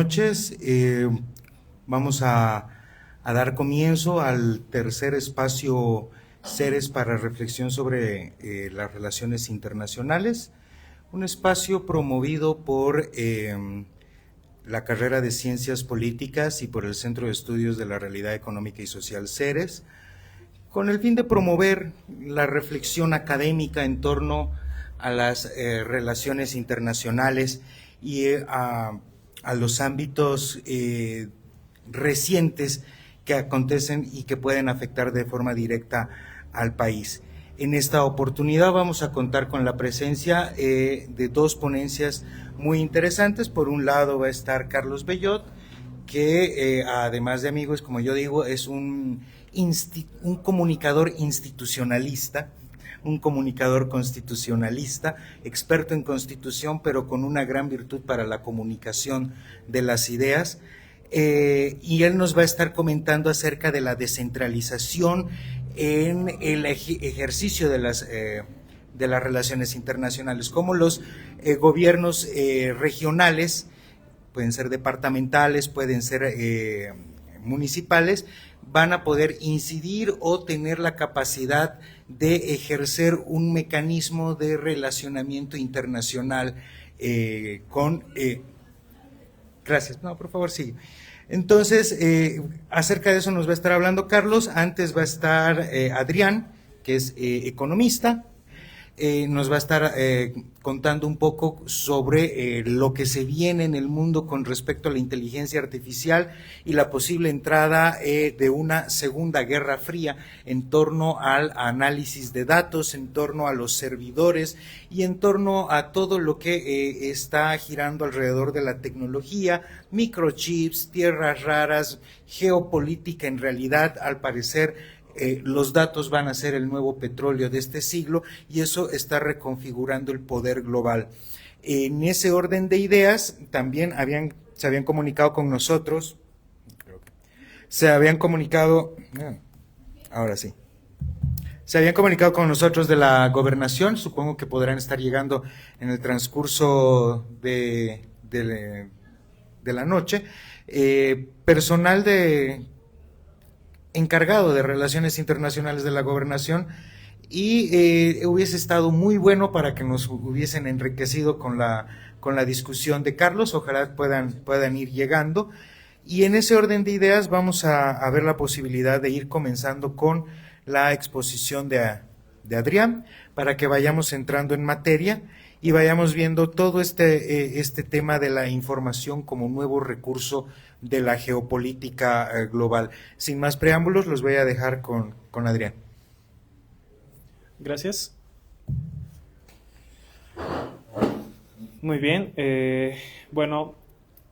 noches. Vamos a dar comienzo al tercer espacio Seres para reflexión sobre las relaciones internacionales, un espacio promovido por la carrera de Ciencias Políticas y por el Centro de Estudios de la Realidad Económica y Social Ceres, con el fin de promover la reflexión académica en torno a las relaciones internacionales y a los ámbitos recientes que acontecen y que pueden afectar de forma directa al país. En esta oportunidad vamos a contar con la presencia de dos ponencias muy interesantes. Por un lado va a estar Carlos Bellot, que además de amigos, como yo digo, es un comunicador institucionalista, un comunicador constitucionalista, experto en constitución, pero con una gran virtud para la comunicación de las ideas. Y él nos va a estar comentando acerca de la descentralización en el ejercicio de las relaciones internacionales, cómo los gobiernos regionales, pueden ser departamentales, pueden ser municipales, van a poder incidir o tener la capacidad de ejercer un mecanismo de relacionamiento internacional con... Gracias, no, por favor, sigue. Entonces, acerca de eso nos va a estar hablando Carlos. Antes va a estar Adrián, que es economista. Nos va a estar contando un poco sobre lo que se viene en el mundo con respecto a la inteligencia artificial y la posible entrada de una segunda guerra fría en torno al análisis de datos, en torno a los servidores y en torno a todo lo que está girando alrededor de la tecnología, microchips, tierras raras, geopolítica. En realidad, al parecer, los datos van a ser el nuevo petróleo de este siglo y eso está reconfigurando el poder global. En ese orden de ideas también se habían comunicado con nosotros, se habían comunicado con nosotros de la gobernación. Supongo que podrán estar llegando en el transcurso de la noche. Personal encargado de Relaciones Internacionales de la Gobernación, y hubiese estado muy bueno para que nos hubiesen enriquecido con la discusión de Carlos. Ojalá puedan ir llegando. Y en ese orden de ideas vamos a ver la posibilidad de ir comenzando con la exposición de Adrián, para que vayamos entrando en materia y vayamos viendo todo este tema de la información como nuevo recurso de la geopolítica global. Sin más preámbulos, los voy a dejar con Adrián. Gracias. Muy bien. Bueno,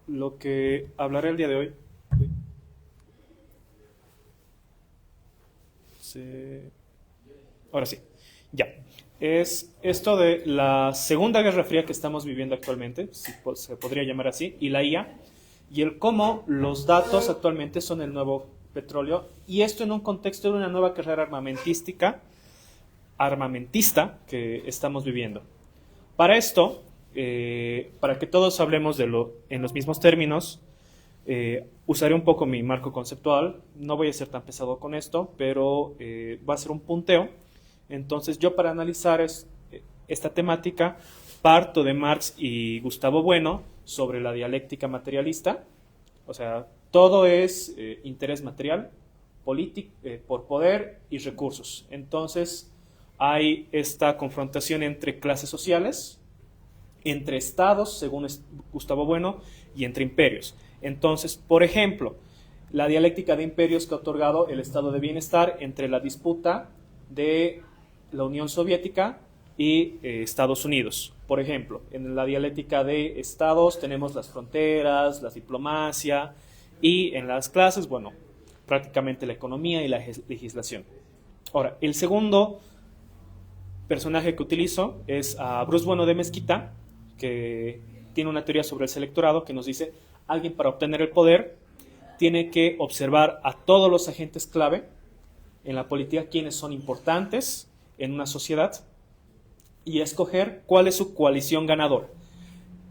lo que hablaré el día de hoy. Ahora sí, ya. Es esto de la Segunda Guerra Fría que estamos viviendo actualmente, si se podría llamar así, y la IA, y el cómo los datos actualmente son el nuevo petróleo, y esto en un contexto de una nueva carrera armamentista que estamos viviendo. Para esto, para que todos hablemos en los mismos términos, usaré un poco mi marco conceptual. No voy a ser tan pesado con esto, pero va a ser un punteo. Entonces, yo para analizar esta temática parto de Marx y Gustavo Bueno sobre la dialéctica materialista. O sea, todo es interés material, por poder y recursos. Entonces, hay esta confrontación entre clases sociales, entre estados, según Gustavo Bueno, y entre imperios. Entonces, por ejemplo, la dialéctica de imperios que ha otorgado el estado de bienestar entre la disputa de la Unión Soviética y Estados Unidos. Por ejemplo, en la dialéctica de estados tenemos las fronteras, la diplomacia, y en las clases, bueno, prácticamente la economía y la legislación. Ahora, el segundo personaje que utilizo es a Bruce Bueno de Mezquita, que tiene una teoría sobre el selectorado que nos dice: alguien para obtener el poder tiene que observar a todos los agentes clave en la política, quienes son importantes en una sociedad, y escoger cuál es su coalición ganadora.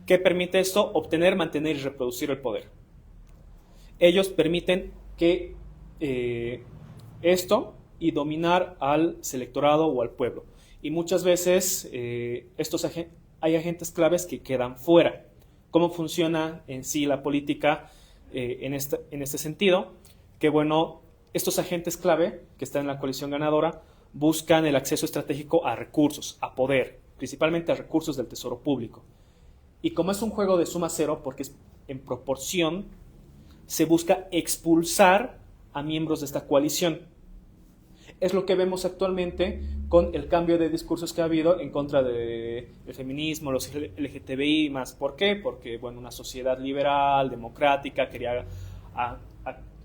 ¿Qué permite esto? Obtener, mantener y reproducir el poder. Ellos permiten que esto y dominar al electorado o al pueblo. Y muchas veces hay agentes claves que quedan fuera. ¿Cómo funciona en sí la política en este sentido? Que bueno, estos agentes clave que están en la coalición ganadora buscan el acceso estratégico a recursos, a poder, principalmente a recursos del tesoro público. Y como es un juego de suma cero, porque es en proporción, se busca expulsar a miembros de esta coalición. Es lo que vemos actualmente con el cambio de discursos que ha habido en contra del feminismo, los LGTBI más. ¿Por qué? Porque bueno, una sociedad liberal, democrática, quería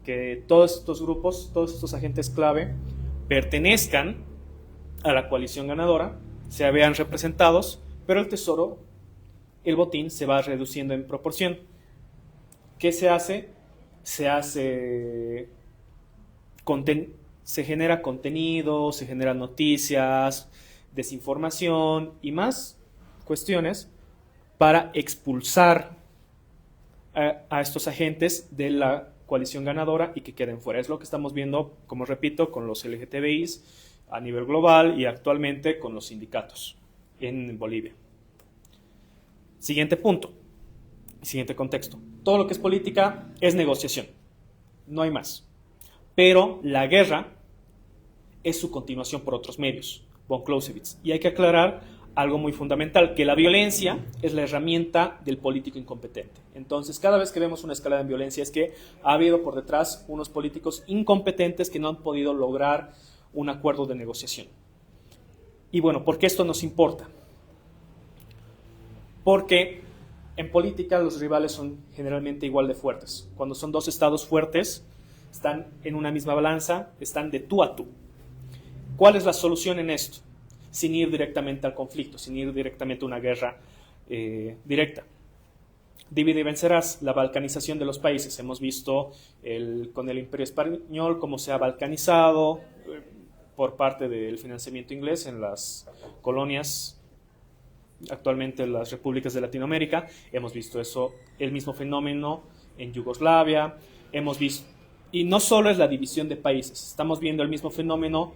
que todos estos grupos, todos estos agentes clave, pertenezcan a la coalición ganadora, se vean representados, pero el tesoro, el botín, se va reduciendo en proporción. ¿Qué se hace? Se genera contenido, se generan noticias, desinformación y más cuestiones para expulsar a estos agentes de la coalición ganadora y que queden fuera. Es lo que estamos viendo, como repito, con los LGTBIs a nivel global y actualmente con los sindicatos en Bolivia. Siguiente punto, siguiente contexto. Todo lo que es política es negociación, no hay más. Pero la guerra es su continuación por otros medios, von Clausewitz. Y hay que aclarar algo muy fundamental, que la violencia es la herramienta del político incompetente. Entonces, cada vez que vemos una escalada en violencia es que ha habido por detrás unos políticos incompetentes que no han podido lograr un acuerdo de negociación. Y bueno, ¿por qué esto nos importa? Porque en política los rivales son generalmente igual de fuertes. Cuando son dos estados fuertes, están en una misma balanza, están de tú a tú. ¿Cuál es la solución en esto? Sin ir directamente al conflicto, sin ir directamente a una guerra directa. Divide y vencerás, la balcanización de los países. Hemos visto con el Imperio Español cómo se ha balcanizado por parte del financiamiento inglés en las colonias, actualmente las repúblicas de Latinoamérica. Hemos visto eso, el mismo fenómeno en Yugoslavia. Hemos visto, y no solo es la división de países, estamos viendo el mismo fenómeno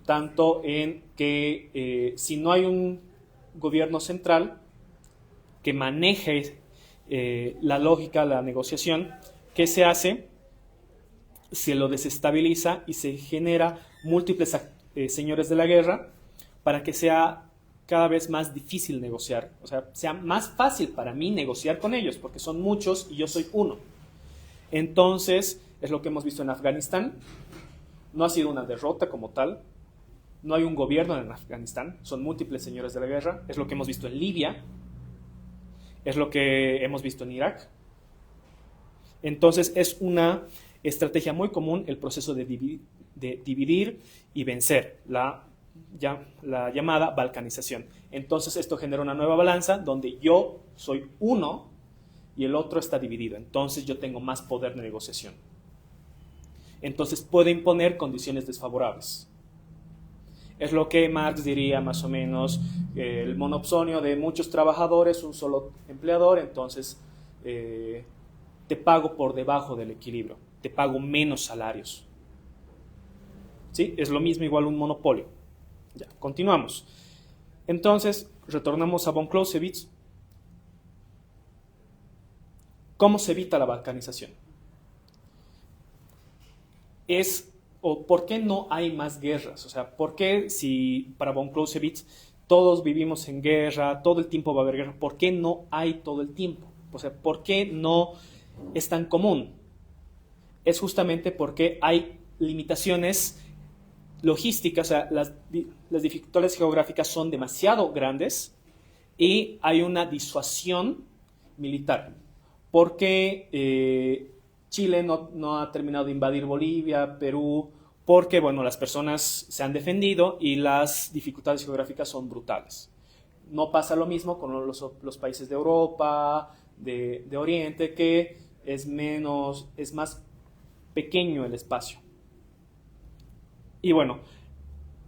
tanto en que si no hay un gobierno central que maneje la lógica, la negociación, ¿qué se hace? Se lo desestabiliza y se genera múltiples señores de la guerra para que sea cada vez más difícil negociar. O sea, sea más fácil para mí negociar con ellos, porque son muchos y yo soy uno. Entonces, es lo que hemos visto en Afganistán. No ha sido una derrota como tal. No hay un gobierno en Afganistán. Son múltiples señores de la guerra. Es lo que hemos visto en Libia. Es lo que hemos visto en Irak. Entonces, es una estrategia muy común el proceso de dividir y vencer, la llamada balcanización. Entonces, esto genera una nueva balanza donde yo soy uno y el otro está dividido. Entonces, yo tengo más poder de negociación. Entonces, puedo imponer condiciones desfavorables. Es lo que Marx diría más o menos, el monopsonio de muchos trabajadores, un solo empleador, entonces te pago por debajo del equilibrio, te pago menos salarios. ¿Sí? Es lo mismo, igual un monopolio. Ya, continuamos. Entonces, retornamos a von Clausewitz. ¿Cómo se evita la balcanización? ¿Por qué no hay más guerras? O sea, ¿por qué si para von Clausewitz todos vivimos en guerra, todo el tiempo va a haber guerra? ¿Por qué no hay todo el tiempo? O sea, ¿por qué no es tan común? Es justamente porque hay limitaciones logísticas, o sea, las dificultades geográficas son demasiado grandes y hay una disuasión militar. Porque Chile no ha terminado de invadir Bolivia, Perú, porque bueno, las personas se han defendido y las dificultades geográficas son brutales. No pasa lo mismo con los países de Europa, de Oriente, que es más pequeño el espacio. Y bueno,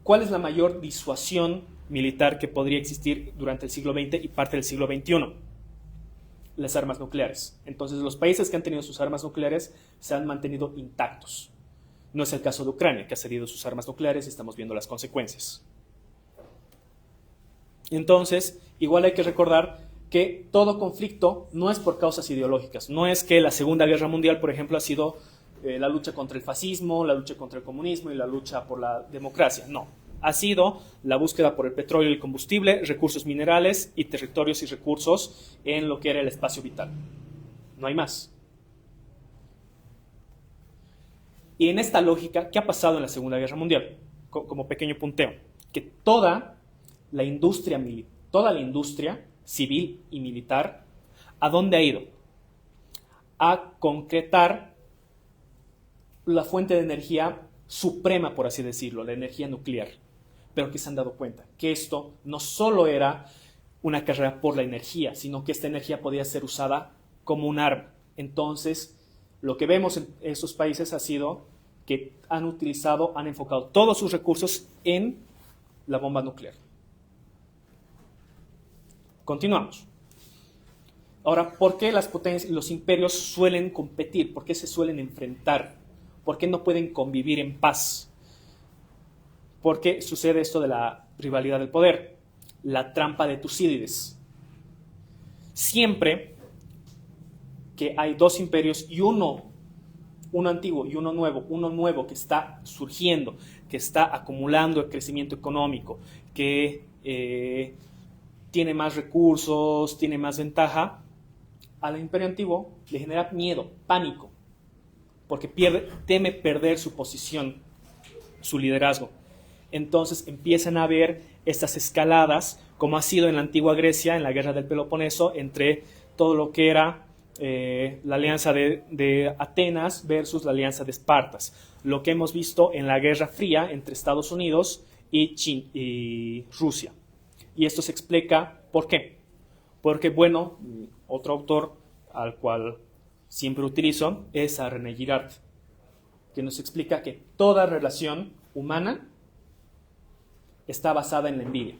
¿cuál es la mayor disuasión militar que podría existir durante el siglo XX y parte del siglo XXI? las armas nucleares. Entonces, los países que han tenido sus armas nucleares se han mantenido intactos. No es el caso de Ucrania, que ha cedido sus armas nucleares y estamos viendo las consecuencias. Entonces, igual hay que recordar que todo conflicto no es por causas ideológicas. No es que la Segunda Guerra Mundial, por ejemplo, ha sido la lucha contra el fascismo, la lucha contra el comunismo y la lucha por la democracia. No. Ha sido la búsqueda por el petróleo y el combustible, recursos minerales y territorios y recursos en lo que era el espacio vital. No hay más. Y en esta lógica, ¿qué ha pasado en la Segunda Guerra Mundial? Como pequeño punteo, que toda la industria civil y militar, ¿a dónde ha ido? A concretar la fuente de energía suprema, por así decirlo, la energía nuclear. Pero que se han dado cuenta que esto no solo era una carrera por la energía, sino que esta energía podía ser usada como un arma. Entonces, lo que vemos en esos países ha sido que han enfocado todos sus recursos en la bomba nuclear. Continuamos. Ahora, ¿por qué las potencias, los imperios suelen competir? ¿Por qué se suelen enfrentar? ¿Por qué no pueden convivir en paz? ¿Por qué sucede esto de la rivalidad del poder? La trampa de Tucídides. Siempre que hay dos imperios y uno antiguo y uno nuevo que está surgiendo, que está acumulando el crecimiento económico, que tiene más recursos, tiene más ventaja, al imperio antiguo le genera miedo, pánico, porque teme perder su posición, su liderazgo. Entonces empiezan a haber estas escaladas, como ha sido en la antigua Grecia, en la guerra del Peloponeso, entre todo lo que era la alianza de Atenas versus la alianza de Espartas. Lo que hemos visto en la Guerra Fría entre Estados Unidos y Rusia. Y esto se explica ¿por qué? Porque, bueno, otro autor al cual siempre utilizo es a René Girard, que nos explica que toda relación humana está basada en la envidia.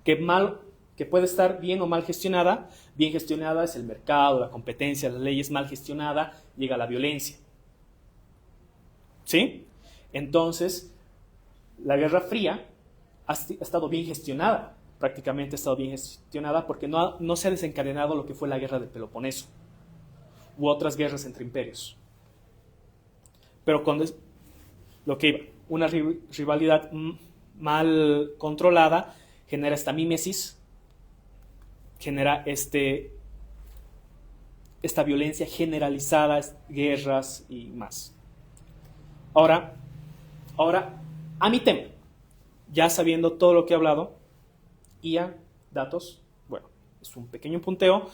Que puede estar bien o mal gestionada. Bien gestionada es el mercado, la competencia, las leyes. Mal gestionada llega a la violencia. ¿Sí? Entonces, la Guerra Fría ha estado bien gestionada. Prácticamente ha estado bien gestionada porque no se ha desencadenado lo que fue la Guerra del Peloponeso u otras guerras entre imperios. Pero cuando lo que iba, una rivalidad mal controlada genera esta mímesis, genera esta violencia generalizada, guerras y más. Ahora, a mi tema, ya sabiendo todo lo que he hablado, IA, datos, bueno, es un pequeño punteo.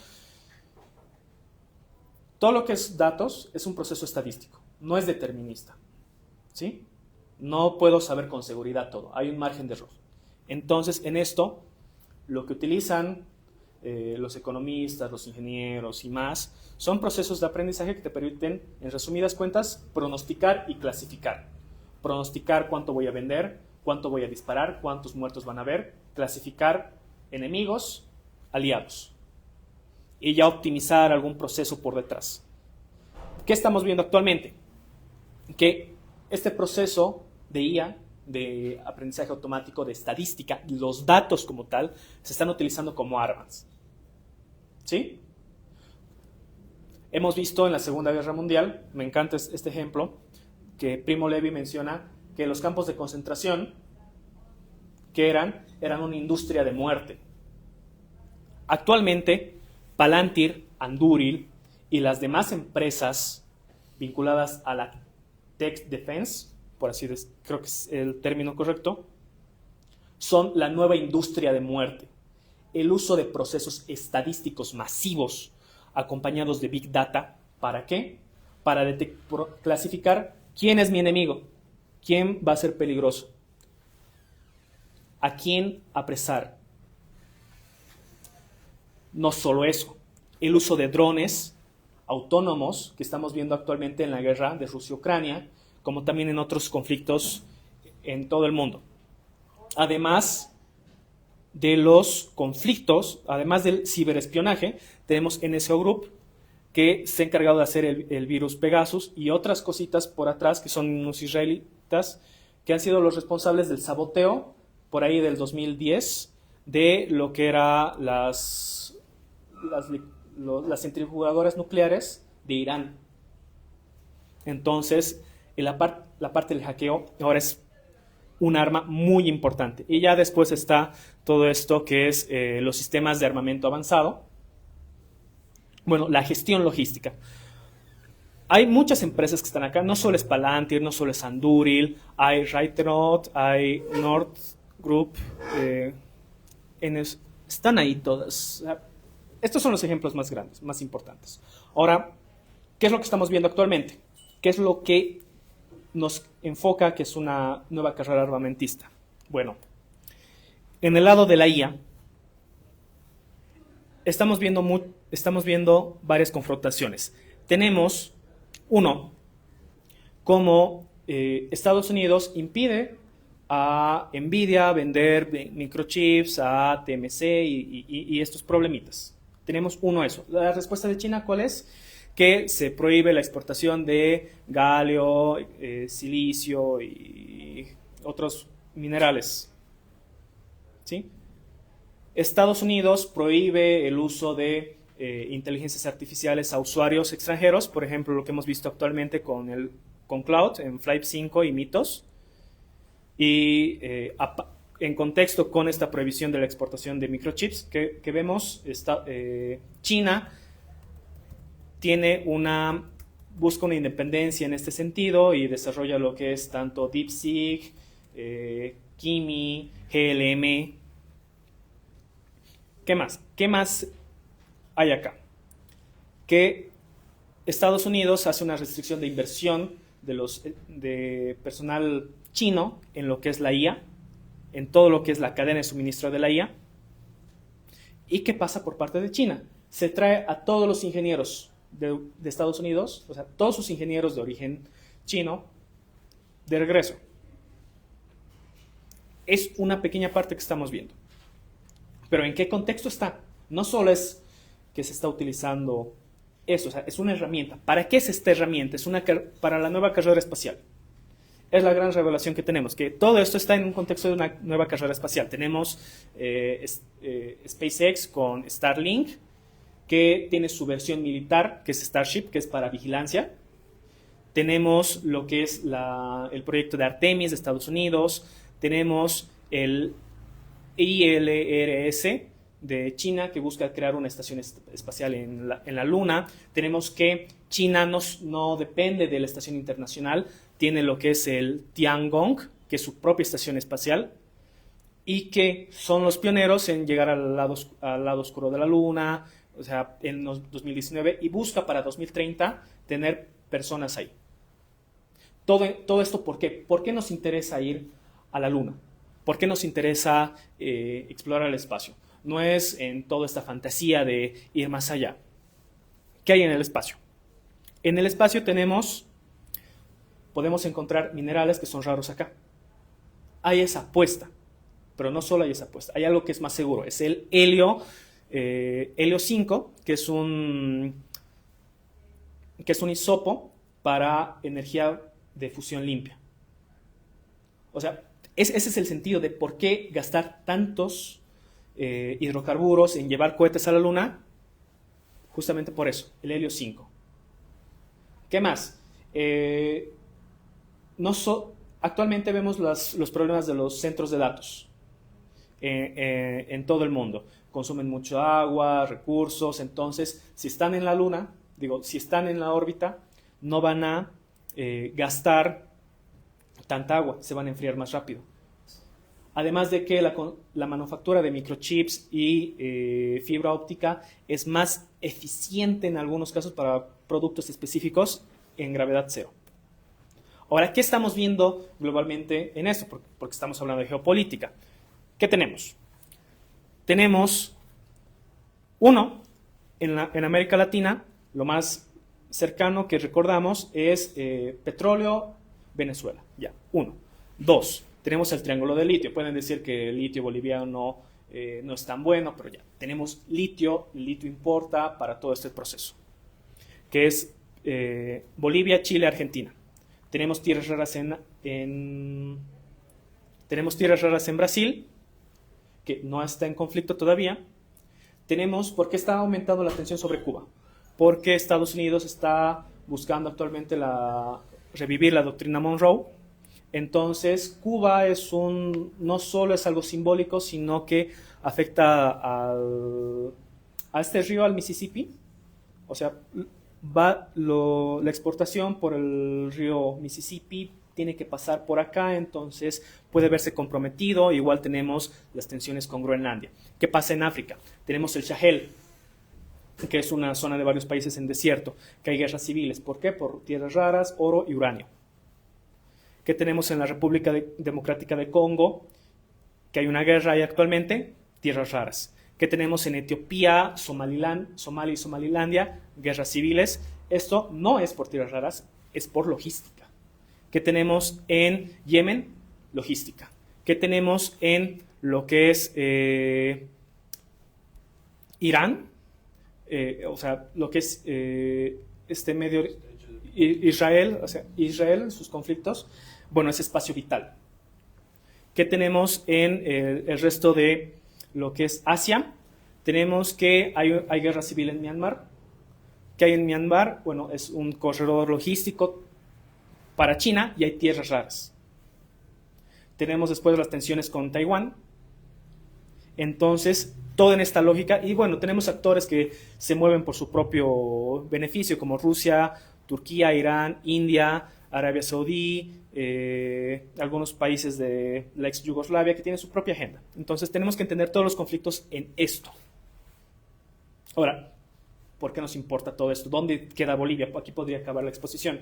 Todo lo que es datos es un proceso estadístico, no es determinista, ¿sí? No puedo saber con seguridad todo, hay un margen de error. Entonces, en esto, lo que utilizan los economistas, los ingenieros y más, son procesos de aprendizaje que te permiten, en resumidas cuentas, pronosticar y clasificar. Pronosticar cuánto voy a vender, cuánto voy a disparar, cuántos muertos van a haber, clasificar enemigos, aliados, y ya optimizar algún proceso por detrás. ¿Qué estamos viendo actualmente? Que este proceso de IA, de aprendizaje automático, de estadística, los datos como tal, se están utilizando como armas. ¿Sí? Hemos visto en la Segunda Guerra Mundial, me encanta este ejemplo, que Primo Levi menciona que los campos de concentración, que eran una industria de muerte. Actualmente, Palantir, Anduril y las demás empresas vinculadas a la Tech Defense, por así decirlo, creo que es el término correcto, son la nueva industria de muerte. El uso de procesos estadísticos masivos acompañados de Big Data, ¿para qué? Para clasificar quién es mi enemigo, quién va a ser peligroso, a quién apresar. No solo eso, el uso de drones autónomos que estamos viendo actualmente en la guerra de Rusia-Ucrania, como también en otros conflictos en todo el mundo. Además de los conflictos, además del ciberespionaje, tenemos NSO Group, que se ha encargado de hacer el virus Pegasus y otras cositas por atrás, que son unos israelitas, que han sido los responsables del saboteo, por ahí del 2010, de lo que eran las centrifugadoras nucleares de Irán. Entonces, la parte del hackeo ahora es un arma muy importante. Y ya después está todo esto que es los sistemas de armamento avanzado. Bueno, la gestión logística. Hay muchas empresas que están acá, no solo es Palantir, no solo es Anduril, hay Raytheon, hay Nord Group, están ahí todas. Estos son los ejemplos más grandes, más importantes. Ahora, ¿qué es lo que estamos viendo actualmente? ¿Qué es lo que nos enfoca que es una nueva carrera armamentista? Bueno, en el lado de la IA, estamos viendo varias confrontaciones. Tenemos, uno, cómo Estados Unidos impide a NVIDIA vender microchips a TMC y estos problemitas. Tenemos uno eso. La respuesta de China, ¿cuál es? Que se prohíbe la exportación de galio, silicio y otros minerales. ¿Sí? Estados Unidos prohíbe el uso de inteligencias artificiales a usuarios extranjeros, por ejemplo, lo que hemos visto actualmente con Cloud, en Flight 5 y Mythos. Y en contexto con esta prohibición de la exportación de microchips que vemos, China busca una independencia en este sentido y desarrolla lo que es tanto DeepSeek, Kimi, GLM. ¿Qué más? ¿Qué más hay acá? Que Estados Unidos hace una restricción de inversión de personal chino en lo que es la IA, en todo lo que es la cadena de suministro de la IA. ¿Y qué pasa por parte de China? Se trae a todos los ingenieros de Estados Unidos, o sea, todos sus ingenieros de origen chino, de regreso. Es una pequeña parte que estamos viendo. Pero ¿en qué contexto está? No solo es que se está utilizando eso, o sea, es una herramienta. ¿Para qué es esta herramienta? Para la nueva carrera espacial. Es la gran revelación que tenemos, que todo esto está en un contexto de una nueva carrera espacial. Tenemos SpaceX con Starlink, que tiene su versión militar, que es Starship, que es para vigilancia. Tenemos lo que es el proyecto de Artemis de Estados Unidos. Tenemos el ILRS de China, que busca crear una estación espacial en la Luna. Tenemos que China no depende de la estación internacional, tiene lo que es el Tiangong, que es su propia estación espacial, y que son los pioneros en llegar al lado oscuro de la Luna, o sea, en 2019, y busca para 2030 tener personas ahí. Todo esto, ¿por qué? ¿Por qué nos interesa ir a la Luna? ¿Por qué nos interesa explorar el espacio? No es en toda esta fantasía de ir más allá. ¿Qué hay en el espacio? En el espacio podemos encontrar minerales que son raros acá. Hay esa apuesta, pero no solo hay esa apuesta. Hay algo que es más seguro. Es el helio 5, que es un isopo para energía de fusión limpia. O sea, ese es el sentido de por qué gastar tantos hidrocarburos en llevar cohetes a la Luna. Justamente por eso, el helio 5. ¿Qué más? Actualmente vemos los problemas de los centros de datos en todo el mundo. Consumen mucho agua, recursos. Entonces, si están en la Luna, si están en la órbita, no van a gastar tanta agua, se van a enfriar más rápido. Además de que la manufactura de microchips y fibra óptica es más eficiente en algunos casos para productos específicos en gravedad cero. Ahora, ¿qué estamos viendo globalmente en esto? Porque estamos hablando de geopolítica. ¿Qué tenemos? Tenemos, en América Latina, lo más cercano que recordamos es petróleo, Venezuela. Ya, 1. 2. Tenemos el triángulo de litio. Pueden decir que el litio boliviano no es tan bueno, pero ya tenemos litio, el litio importa para todo este proceso, que es Bolivia, Chile, Argentina. Tenemos tierras raras tenemos tierras raras en Brasil, que no está en conflicto todavía. ¿Por qué está aumentando la tensión sobre Cuba? Porque Estados Unidos está buscando actualmente revivir la doctrina Monroe. Entonces, Cuba no solo es algo simbólico, sino que afecta a este río, al Mississippi. O sea, la exportación por el río Mississippi tiene que pasar por acá, entonces puede verse comprometido. Igual tenemos las tensiones con Groenlandia. ¿Qué pasa en África? Tenemos el Sahel, que es una zona de varios países en desierto, que hay guerras civiles. ¿Por qué? Por tierras raras, oro y uranio. ¿Qué tenemos en la República Democrática de Congo? Que hay una guerra ahí actualmente, tierras raras. ¿Qué tenemos en Etiopía, Somalia y Somalilandia? Guerras civiles. Esto no es por tierras raras, es por logística. ¿Qué tenemos en Yemen? Logística. ¿Qué tenemos en lo que es Irán? O sea, lo que es Israel, o sea, Israel, sus conflictos. Bueno, es espacio vital. ¿Qué tenemos en el resto de lo que es Asia? Tenemos que hay guerra civil en Myanmar. ¿Qué hay en Myanmar? Bueno, es un corredor logístico para China y hay tierras raras. Tenemos después las tensiones con Taiwán. Entonces, todo en esta lógica. Y bueno, tenemos actores que se mueven por su propio beneficio, como Rusia, Turquía, Irán, India, Arabia Saudí, algunos países de la ex Yugoslavia que tienen su propia agenda. Entonces, tenemos que entender todos los conflictos en esto. Ahora, ¿por qué nos importa todo esto? ¿Dónde queda Bolivia? Aquí podría acabar la exposición.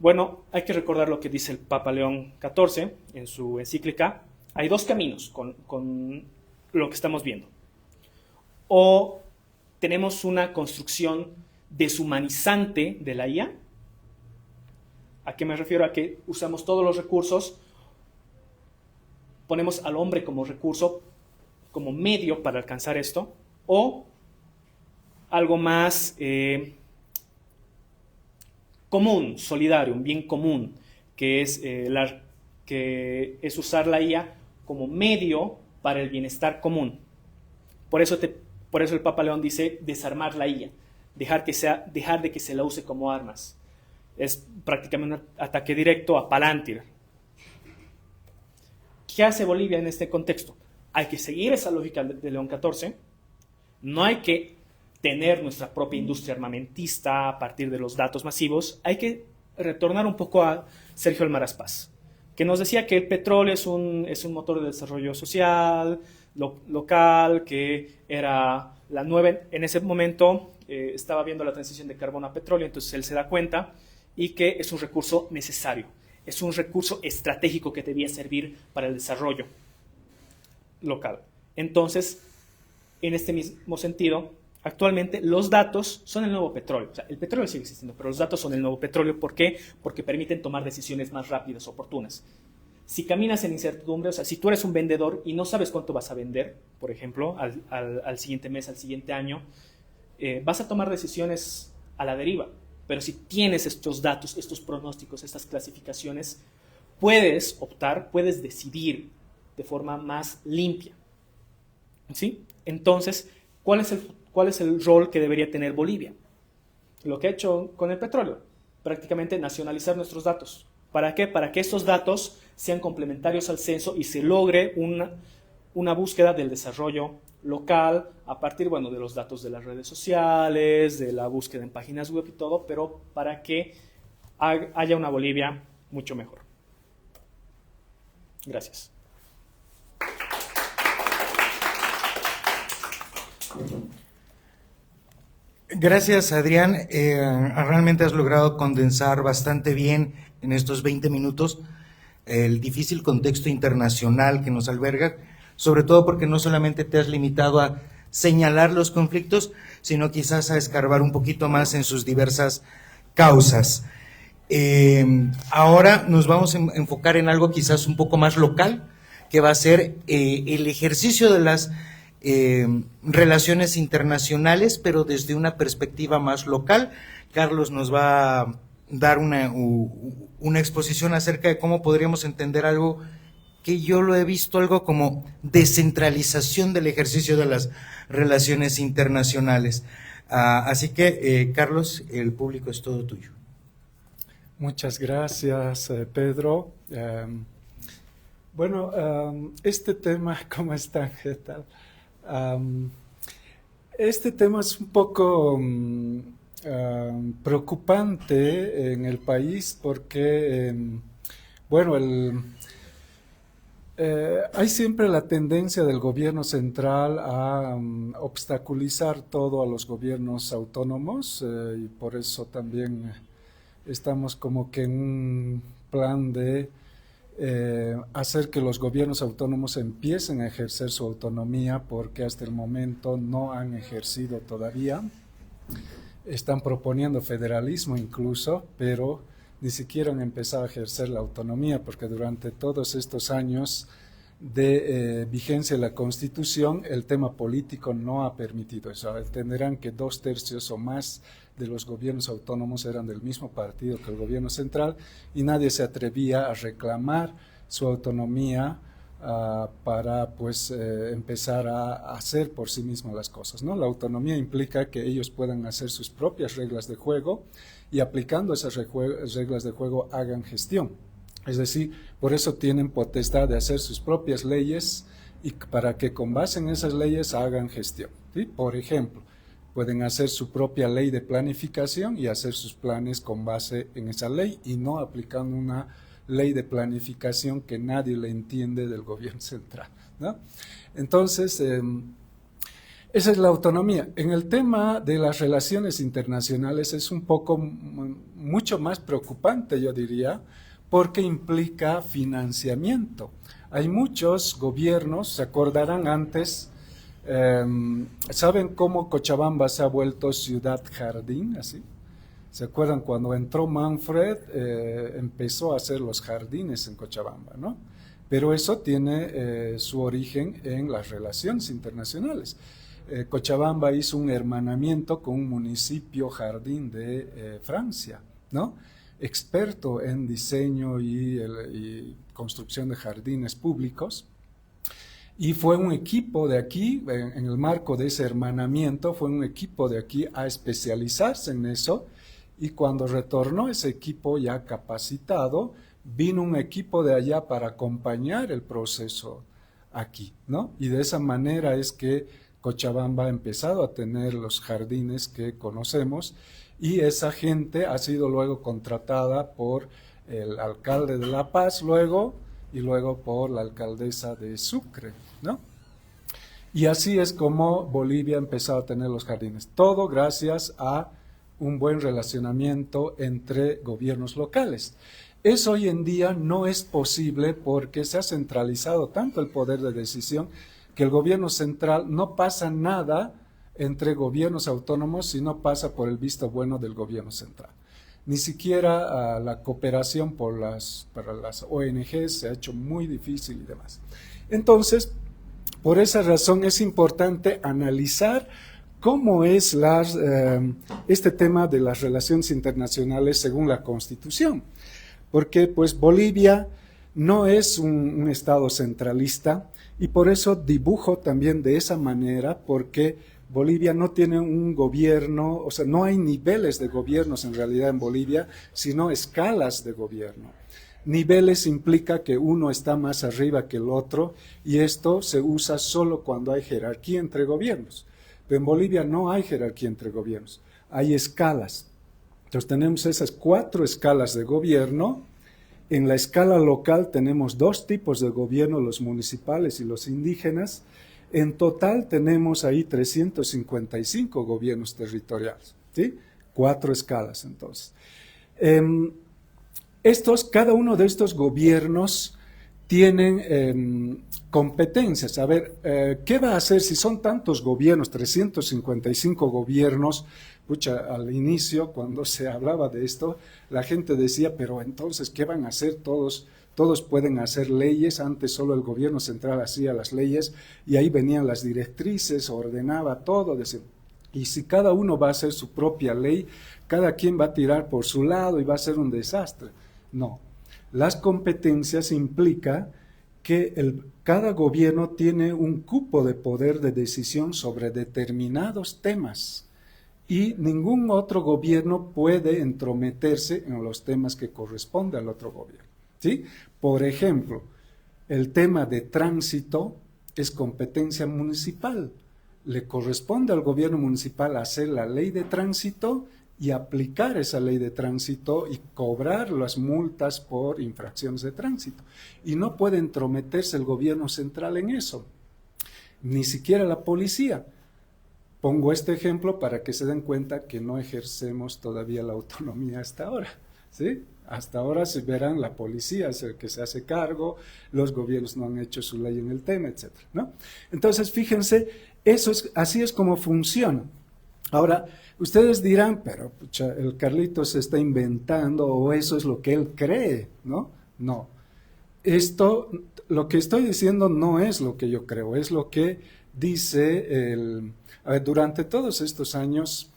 Bueno, hay que recordar lo que dice el Papa León XIV en su encíclica. Hay dos caminos con lo que estamos viendo. O tenemos una construcción deshumanizante de la IA. ¿A qué me refiero? A que usamos todos los recursos, ponemos al hombre como recurso, como medio para alcanzar esto, o algo más común, solidario, un bien común, que es usar la IA como medio para el bienestar común. Por eso el Papa León dice desarmar la IA, dejar de que se la use como armas. Es prácticamente un ataque directo a Palantir. ¿Qué hace Bolivia en este contexto? Hay que seguir esa lógica de León XIV. No hay que tener nuestra propia industria armamentista a partir de los datos masivos. Hay que retornar un poco a Sergio Almaraz Paz, que nos decía que el petróleo es un motor de desarrollo social, local, que era la nueva. En ese momento estaba viendo la transición de carbón a petróleo, entonces él se da cuenta y que es un recurso necesario, es un recurso estratégico que debía servir para el desarrollo local. Entonces, en este mismo sentido, actualmente los datos son el nuevo petróleo. O sea, el petróleo sigue existiendo, pero los datos son el nuevo petróleo. ¿Por qué? Porque permiten tomar decisiones más rápidas, oportunas. Si caminas en incertidumbre, o sea, si tú eres un vendedor y no sabes cuánto vas a vender, por ejemplo, al siguiente mes, al siguiente año, vas a tomar decisiones a la deriva. Pero si tienes estos datos, estos pronósticos, estas clasificaciones, puedes optar, puedes decidir de forma más limpia. ¿Sí? Entonces, ¿cuál es el rol que debería tener Bolivia? Lo que ha hecho con el petróleo, prácticamente nacionalizar nuestros datos. ¿Para qué? Para que estos datos sean complementarios al censo y se logre una búsqueda del desarrollo local a partir, bueno, de los datos de las redes sociales, de la búsqueda en páginas web y todo, pero para que haya una Bolivia mucho mejor. Gracias. Gracias, Adrián. Realmente has logrado condensar bastante bien en estos 20 minutos el difícil contexto internacional que nos alberga, sobre todo porque no solamente te has limitado a señalar los conflictos, sino quizás a escarbar un poquito más en sus diversas causas. Ahora nos vamos a enfocar en algo quizás un poco más local, que va a ser el ejercicio de las relaciones internacionales, pero desde una perspectiva más local. Carlos nos va a dar una exposición acerca de cómo podríamos entender algo que yo lo he visto algo como descentralización del ejercicio de las relaciones internacionales. Así que, Carlos, el público es todo tuyo. Muchas gracias, Pedro. Bueno, este tema, ¿cómo están? ¿Qué tal? Este tema es un poco preocupante en el país porque, bueno, hay siempre la tendencia del gobierno central a obstaculizar todo a los gobiernos autónomos y por eso también estamos como que en un plan de hacer que los gobiernos autónomos empiecen a ejercer su autonomía porque hasta el momento no han ejercido todavía. Están proponiendo federalismo incluso, pero ni siquiera han empezado a ejercer la autonomía porque durante todos estos años de vigencia de la Constitución el tema político no ha permitido eso. Entenderán que 2/3 o más de los gobiernos autónomos eran del mismo partido que el gobierno central y nadie se atrevía a reclamar su autonomía para pues empezar a hacer por sí mismos las cosas, ¿no? La autonomía implica que ellos puedan hacer sus propias reglas de juego y aplicando esas reglas de juego hagan gestión. Es decir, por eso tienen potestad de hacer sus propias leyes y para que con base en esas leyes hagan gestión, ¿sí? Por ejemplo, pueden hacer su propia ley de planificación y hacer sus planes con base en esa ley y no aplicando una ley de planificación que nadie le entiende del gobierno central, ¿no? Entonces, esa es la autonomía. En el tema de las relaciones internacionales es un poco, mucho más preocupante, yo diría, porque implica financiamiento. Hay muchos gobiernos, se acordarán antes, ¿saben cómo Cochabamba se ha vuelto ciudad jardín? Así. ¿Se acuerdan cuando entró Manfred? Empezó a hacer los jardines en Cochabamba, ¿no? Pero eso tiene su origen en las relaciones internacionales. Cochabamba hizo un hermanamiento con un municipio jardín de Francia, ¿no? Experto en diseño y construcción de jardines públicos. Y fue un equipo de aquí, en el marco de ese hermanamiento, fue un equipo de aquí a especializarse en eso. Y cuando retornó ese equipo ya capacitado, vino un equipo de allá para acompañar el proceso aquí, ¿no? Y de esa manera es que Cochabamba ha empezado a tener los jardines que conocemos y esa gente ha sido luego contratada por el alcalde de La Paz y luego por la alcaldesa de Sucre, ¿no? Y así es como Bolivia ha empezado a tener los jardines. Todo gracias a un buen relacionamiento entre gobiernos locales. Eso hoy en día no es posible porque se ha centralizado tanto el poder de decisión que el gobierno central no pasa nada entre gobiernos autónomos si no pasa por el visto bueno del gobierno central. Ni siquiera la cooperación para las ONGs se ha hecho muy difícil y demás. Entonces, por esa razón es importante analizar cómo es este tema de las relaciones internacionales según la Constitución. Porque pues Bolivia no es un estado centralista y por eso dibujo también de esa manera porque Bolivia no tiene un gobierno, o sea, no hay niveles de gobiernos en realidad en Bolivia, sino escalas de gobierno. Niveles implica que uno está más arriba que el otro y esto se usa solo cuando hay jerarquía entre gobiernos. Pero en Bolivia no hay jerarquía entre gobiernos, hay escalas. Entonces tenemos esas 4 escalas de gobierno. En la escala local tenemos 2 tipos de gobierno, los municipales y los indígenas. En total tenemos ahí 355 gobiernos territoriales, ¿sí? 4 escalas entonces. Cada uno de estos gobiernos tienen competencias. A ver, ¿qué va a hacer si son tantos gobiernos, 355 gobiernos? Pucha, al inicio, cuando se hablaba de esto, la gente decía, pero entonces, ¿qué van a hacer todos todos pueden hacer leyes, antes solo el gobierno central hacía las leyes y ahí venían las directrices, ordenaba todo, y si cada uno va a hacer su propia ley, cada quien va a tirar por su lado y va a ser un desastre. No, las competencias implica que cada gobierno tiene un cupo de poder de decisión sobre determinados temas y ningún otro gobierno puede entrometerse en los temas que corresponde al otro gobierno, ¿sí? Por ejemplo, el tema de tránsito es competencia municipal. Le corresponde al gobierno municipal hacer la ley de tránsito y aplicar esa ley de tránsito y cobrar las multas por infracciones de tránsito. Y no puede entrometerse el gobierno central en eso, ni siquiera la policía. Pongo este ejemplo para que se den cuenta que no ejercemos todavía la autonomía hasta ahora, ¿sí? Hasta ahora se verán, la policía es el que se hace cargo, los gobiernos no han hecho su ley en el tema, etcétera, ¿no? Entonces, fíjense, así es como funciona. Ahora, ustedes dirán, pero pucha, el Carlitos se está inventando o eso es lo que él cree, ¿no? No. Lo que estoy diciendo no es lo que yo creo, es lo que dice durante todos estos años.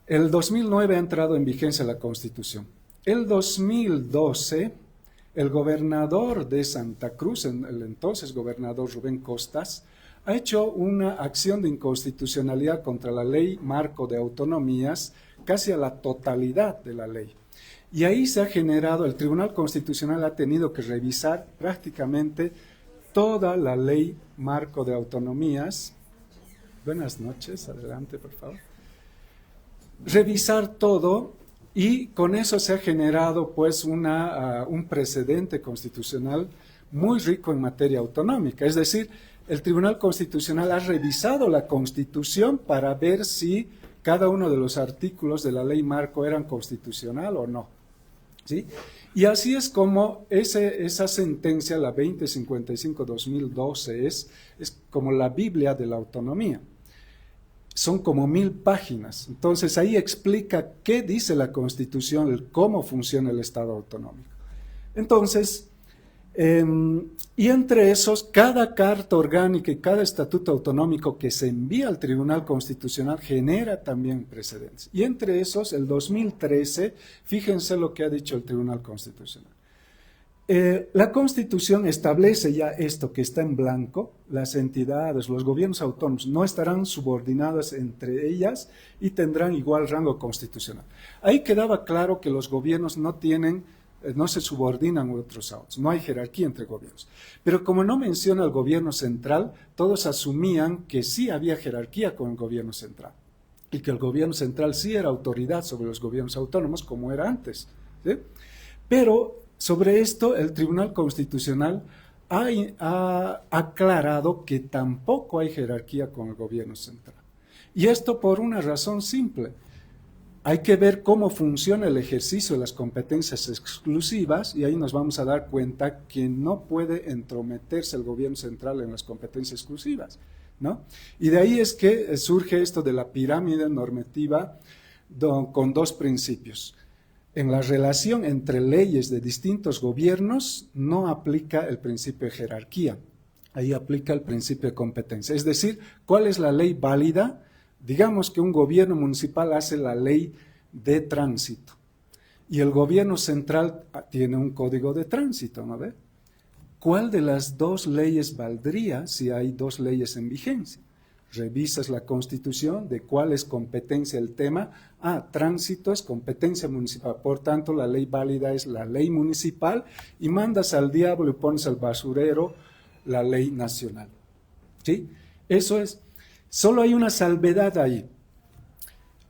El 2009 ha entrado en vigencia la Constitución. El 2012, el gobernador de Santa Cruz, el entonces gobernador Rubén Costas, ha hecho una acción de inconstitucionalidad contra la ley marco de autonomías, casi a la totalidad de la ley. Y ahí se ha generado, el Tribunal Constitucional ha tenido que revisar prácticamente toda la ley marco de autonomías. Buenas noches, adelante por favor. Revisar todo y con eso se ha generado pues un precedente constitucional muy rico en materia autonómica. Es decir, el Tribunal Constitucional ha revisado la Constitución para ver si cada uno de los artículos de la ley marco eran constitucional o no, ¿sí? Y así es como esa sentencia, la 2055-2012, es como la Biblia de la autonomía. Son como 1000 páginas. Entonces ahí explica qué dice la Constitución, cómo funciona el Estado autonómico. Entonces, y entre esos, cada carta orgánica y cada estatuto autonómico que se envía al Tribunal Constitucional genera también precedentes. Y entre esos, el 2013, fíjense lo que ha dicho el Tribunal Constitucional. La Constitución establece ya esto que está en blanco, las entidades, los gobiernos autónomos no estarán subordinados entre ellas y tendrán igual rango constitucional. Ahí quedaba claro que los gobiernos no se subordinan a otros autos, no hay jerarquía entre gobiernos. Pero como no menciona el gobierno central, todos asumían que sí había jerarquía con el gobierno central y que el gobierno central sí era autoridad sobre los gobiernos autónomos como era antes, ¿sí? Pero sobre esto el Tribunal Constitucional ha aclarado que tampoco hay jerarquía con el gobierno central. Y esto por una razón simple. Hay que ver cómo funciona el ejercicio de las competencias exclusivas y ahí nos vamos a dar cuenta que no puede entrometerse el gobierno central en las competencias exclusivas, ¿no? Y de ahí es que surge esto de la pirámide normativa con dos principios. En la relación entre leyes de distintos gobiernos no aplica el principio de jerarquía, ahí aplica el principio de competencia. Es decir, ¿cuál es la ley válida? Digamos que un gobierno municipal hace la ley de tránsito y el gobierno central tiene un código de tránsito, ¿no ve? ¿Cuál de las dos leyes valdría si hay dos leyes en vigencia? Revisas la Constitución de cuál es competencia el tema. Tránsito es competencia municipal, por tanto la ley válida es la ley municipal y mandas al diablo y pones al basurero la ley nacional, ¿sí? Eso es. Solo hay una salvedad ahí.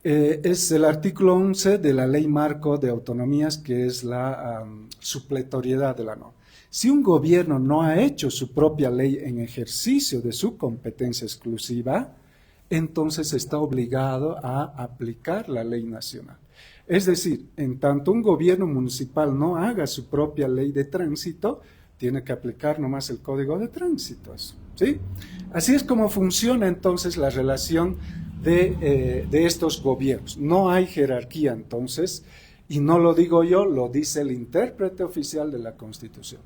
Es el artículo 11 de la Ley Marco de Autonomías, que es la supletoriedad de la norma. Si un gobierno no ha hecho su propia ley en ejercicio de su competencia exclusiva, entonces está obligado a aplicar la ley nacional. Es decir, en tanto un gobierno municipal no haga su propia ley de tránsito, tiene que aplicar nomás el código de tránsito, ¿sí? Así es como funciona entonces la relación de estos gobiernos. No hay jerarquía entonces Y no lo digo yo, lo dice el intérprete oficial de la Constitución.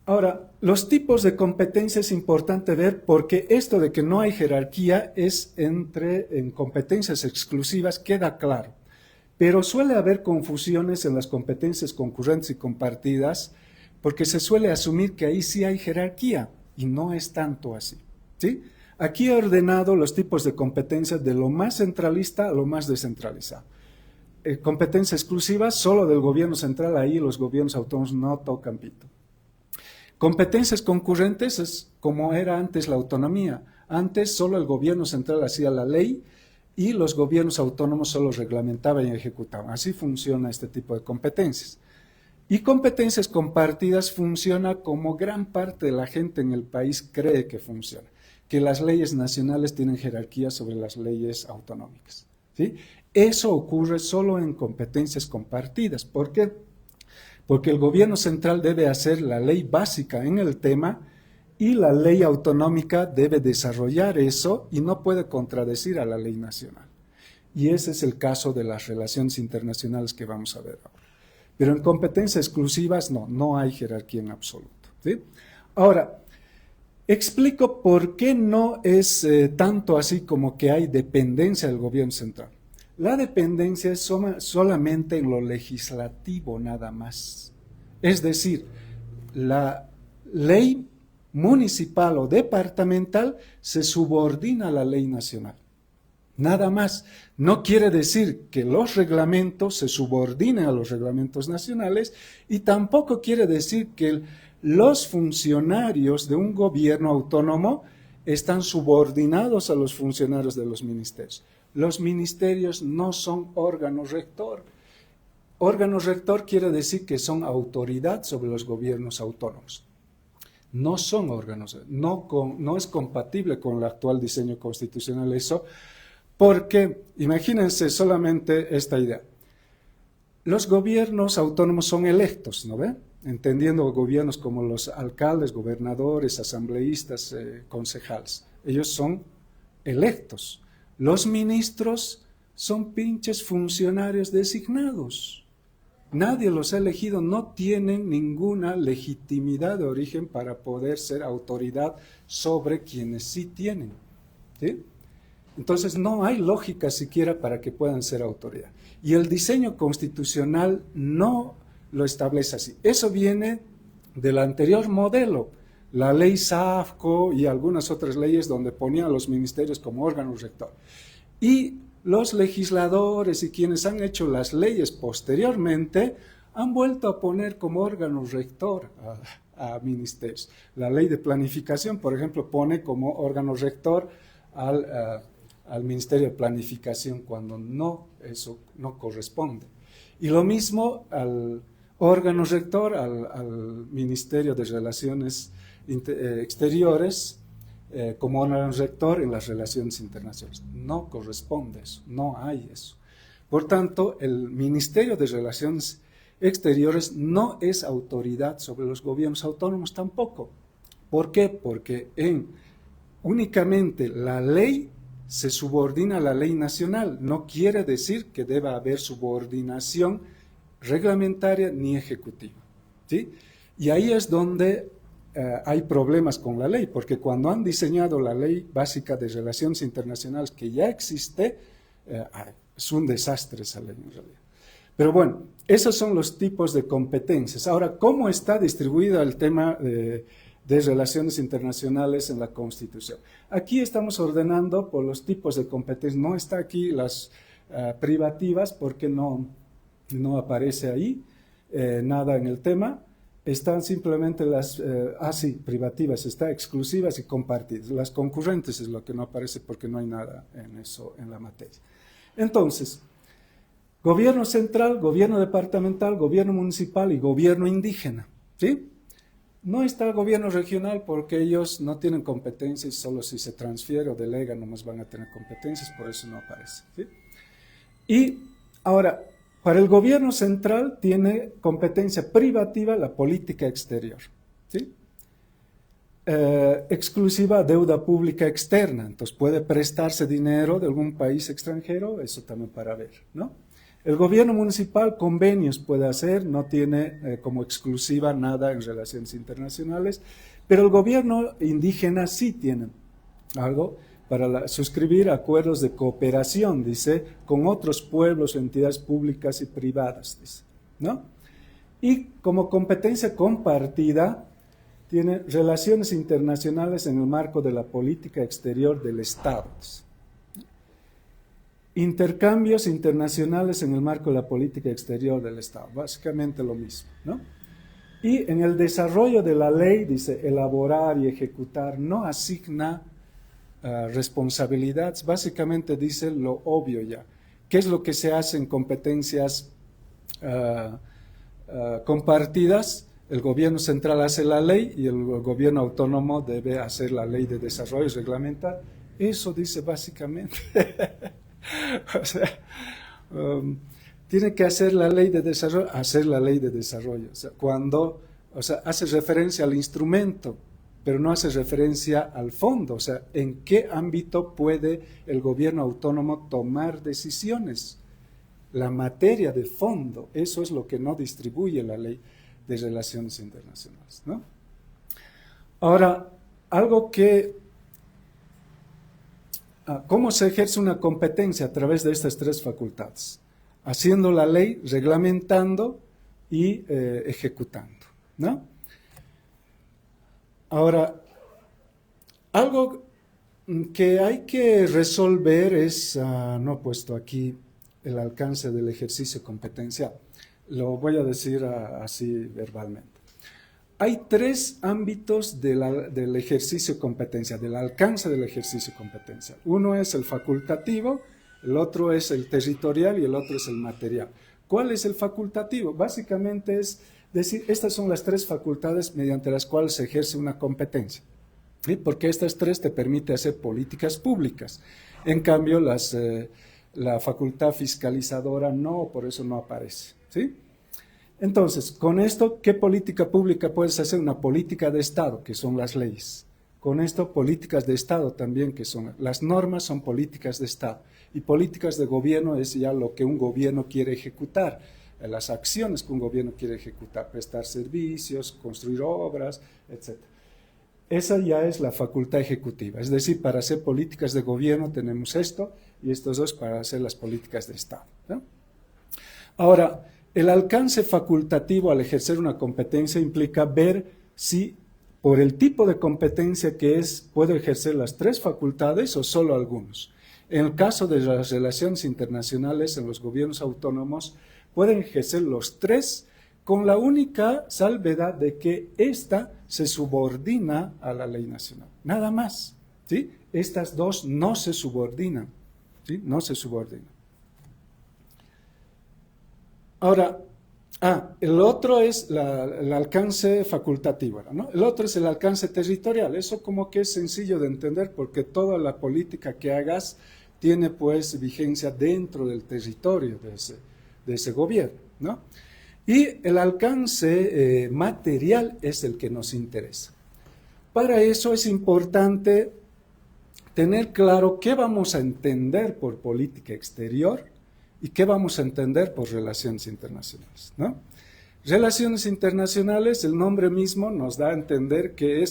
Ahora, los tipos de competencia es importante ver porque esto de que no hay jerarquía es en competencias exclusivas, queda claro. Pero suele haber confusiones en las competencias concurrentes y compartidas porque se suele asumir que ahí sí hay jerarquía y no es tanto así, ¿sí? Aquí he ordenado los tipos de competencias de lo más centralista a lo más descentralizado. Competencia exclusiva solo del gobierno central, ahí los gobiernos autónomos no tocan pito. Competencias concurrentes es como era antes la autonomía. Antes solo el gobierno central hacía la ley y los gobiernos autónomos solo reglamentaban y ejecutaban. Así funciona este tipo de competencias. Y competencias compartidas funciona como gran parte de la gente en el país cree que funciona, que las leyes nacionales tienen jerarquía sobre las leyes autonómicas, ¿sí? Eso ocurre solo en competencias compartidas. ¿Por qué? Porque el gobierno central debe hacer la ley básica en el tema y la ley autonómica debe desarrollar eso y no puede contradecir a la ley nacional. Y ese es el caso de las relaciones internacionales que vamos a ver ahora. Pero en competencias exclusivas no hay jerarquía en absoluto, ¿sí? Ahora, explico por qué no es tanto así como que hay dependencia del gobierno central. La dependencia es solamente en lo legislativo nada más. Es decir, la ley municipal o departamental se subordina a la ley nacional. Nada más. No quiere decir que los reglamentos se subordinen a los reglamentos nacionales y tampoco quiere decir que los funcionarios de un gobierno autónomo están subordinados a los funcionarios de los ministerios. Los ministerios no son órganos rector. Órgano rector quiere decir que son autoridad sobre los gobiernos autónomos. No son órganos, no es compatible con el actual diseño constitucional eso, porque imagínense solamente esta idea. Los gobiernos autónomos son electos, ¿no ve? Entendiendo gobiernos como los alcaldes, gobernadores, asambleístas, concejales. Ellos son electos. Los ministros son pinches funcionarios designados. Nadie los ha elegido, no tienen ninguna legitimidad de origen para poder ser autoridad sobre quienes sí tienen, ¿sí? Entonces no hay lógica siquiera para que puedan ser autoridad. Y el diseño constitucional no lo establece así. Eso viene del anterior modelo, la ley SAFCO y algunas otras leyes donde ponían a los ministerios como órganos rector. Y los legisladores y quienes han hecho las leyes posteriormente han vuelto a poner como órgano rector a ministerios. La ley de planificación, por ejemplo, pone como órgano rector al Ministerio de Planificación cuando eso no corresponde. Y lo mismo al órgano rector, al Ministerio de Relaciones Exteriores, como órgano rector en las relaciones internacionales. No corresponde eso, no hay eso. Por tanto, el Ministerio de Relaciones Exteriores no es autoridad sobre los gobiernos autónomos tampoco. ¿Por qué? Porque únicamente la ley se subordina a la ley nacional. No quiere decir que deba haber subordinación reglamentaria ni ejecutiva, ¿sí? Y ahí es donde hay problemas con la ley, porque cuando han diseñado la ley básica de relaciones internacionales que ya existe, es un desastre esa ley en realidad. Pero bueno, esos son los tipos de competencias. Ahora, ¿cómo está distribuido el tema de relaciones internacionales en la Constitución? Aquí estamos ordenando por los tipos de competencias. No está aquí las privativas porque no aparece ahí nada en el tema. Están simplemente las, privativas, está exclusivas y compartidas. Las concurrentes es lo que no aparece porque no hay nada en eso, en la materia. Entonces, gobierno central, gobierno departamental, gobierno municipal y gobierno indígena, ¿sí? No está el gobierno regional porque ellos no tienen competencias, solo si se transfiere o delega nomás van a tener competencias, por eso no aparece, ¿sí? Y ahora, para el gobierno central tiene competencia privativa la política exterior, ¿sí? Exclusiva deuda pública externa, entonces puede prestarse dinero de algún país extranjero, eso también para ver, ¿no? El gobierno municipal convenios puede hacer, no tiene como exclusiva nada en relaciones internacionales, pero el gobierno indígena sí tiene algo para suscribir acuerdos de cooperación, dice, con otros pueblos, entidades públicas y privadas, dice, ¿no? Y como competencia compartida, tiene relaciones internacionales en el marco de la política exterior del Estado. Intercambios internacionales en el marco de la política exterior del Estado, básicamente lo mismo, ¿no? Y en el desarrollo de la ley, dice, elaborar y ejecutar, no asigna responsabilidades, básicamente dice lo obvio ya. ¿Qué es lo que se hace en competencias compartidas? El gobierno central hace la ley y el gobierno autónomo debe hacer la ley de desarrollo y reglamentar. Eso dice básicamente. O sea, tiene que hacer la ley de desarrollo, hacer la ley de desarrollo. O sea, hace referencia al instrumento, pero no hace referencia al fondo. O sea, ¿en qué ámbito puede el gobierno autónomo tomar decisiones? La materia de fondo, eso es lo que no distribuye la ley de relaciones internacionales, ¿no? Ahora, algo que ¿cómo se ejerce una competencia a través de estas tres facultades? Haciendo la ley, reglamentando y ejecutando, ¿no? Ahora, algo que hay que resolver es, no he puesto aquí el alcance del ejercicio competencial, lo voy a decir así verbalmente. Hay tres ámbitos del ejercicio competencial, del alcance del ejercicio competencial. Uno es el facultativo, el otro es el territorial y el otro es el material. ¿Cuál es el facultativo? Básicamente es decir, estas son las tres facultades mediante las cuales se ejerce una competencia, ¿sí? Porque estas tres te permiten hacer políticas públicas. En cambio, la facultad fiscalizadora no, por eso no aparece, ¿sí? Entonces, con esto, ¿qué política pública puedes hacer? Una política de Estado, que son las leyes. Con esto, políticas de Estado también, que son las normas, son políticas de Estado. Y políticas de gobierno es ya lo que un gobierno quiere ejecutar, las acciones que un gobierno quiere ejecutar, prestar servicios, construir obras, etc. Esa ya es la facultad ejecutiva. Es decir, para hacer políticas de gobierno tenemos esto y estos dos para hacer las políticas de Estado, ¿no? Ahora, el alcance facultativo al ejercer una competencia implica ver si por el tipo de competencia que es, puede ejercer las tres facultades o solo algunos. En el caso de las relaciones internacionales, en los gobiernos autónomos, pueden ejercer los tres con la única salvedad de que ésta se subordina a la ley nacional. Nada más, ¿sí? Estas dos no se subordinan, ¿sí? No se subordinan. Ahora, el otro es el alcance facultativo, ¿no? El otro es el alcance territorial. Eso como que es sencillo de entender porque toda la política que hagas tiene pues vigencia dentro del territorio de ese gobierno, ¿no? Y el alcance material es el que nos interesa. Para eso es importante tener claro qué vamos a entender por política exterior y qué vamos a entender por relaciones internacionales, ¿no? Relaciones internacionales, el nombre mismo nos da a entender que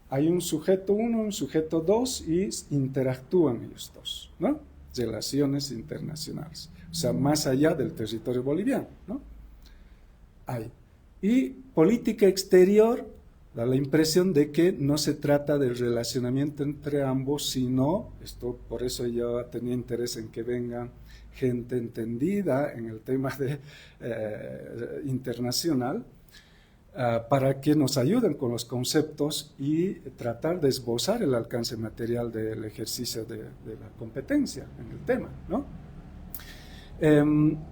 hay un sujeto 1, un sujeto 2 y interactúan ellos dos, ¿no? Relaciones internacionales, o sea, más allá del territorio boliviano, ¿no? Hay. Y política exterior da la impresión de que no se trata del relacionamiento entre ambos, sino, por eso yo tenía interés en que vengan gente entendida en el tema internacional, para que nos ayuden con los conceptos y tratar de esbozar el alcance material del ejercicio de la competencia en el tema, ¿no?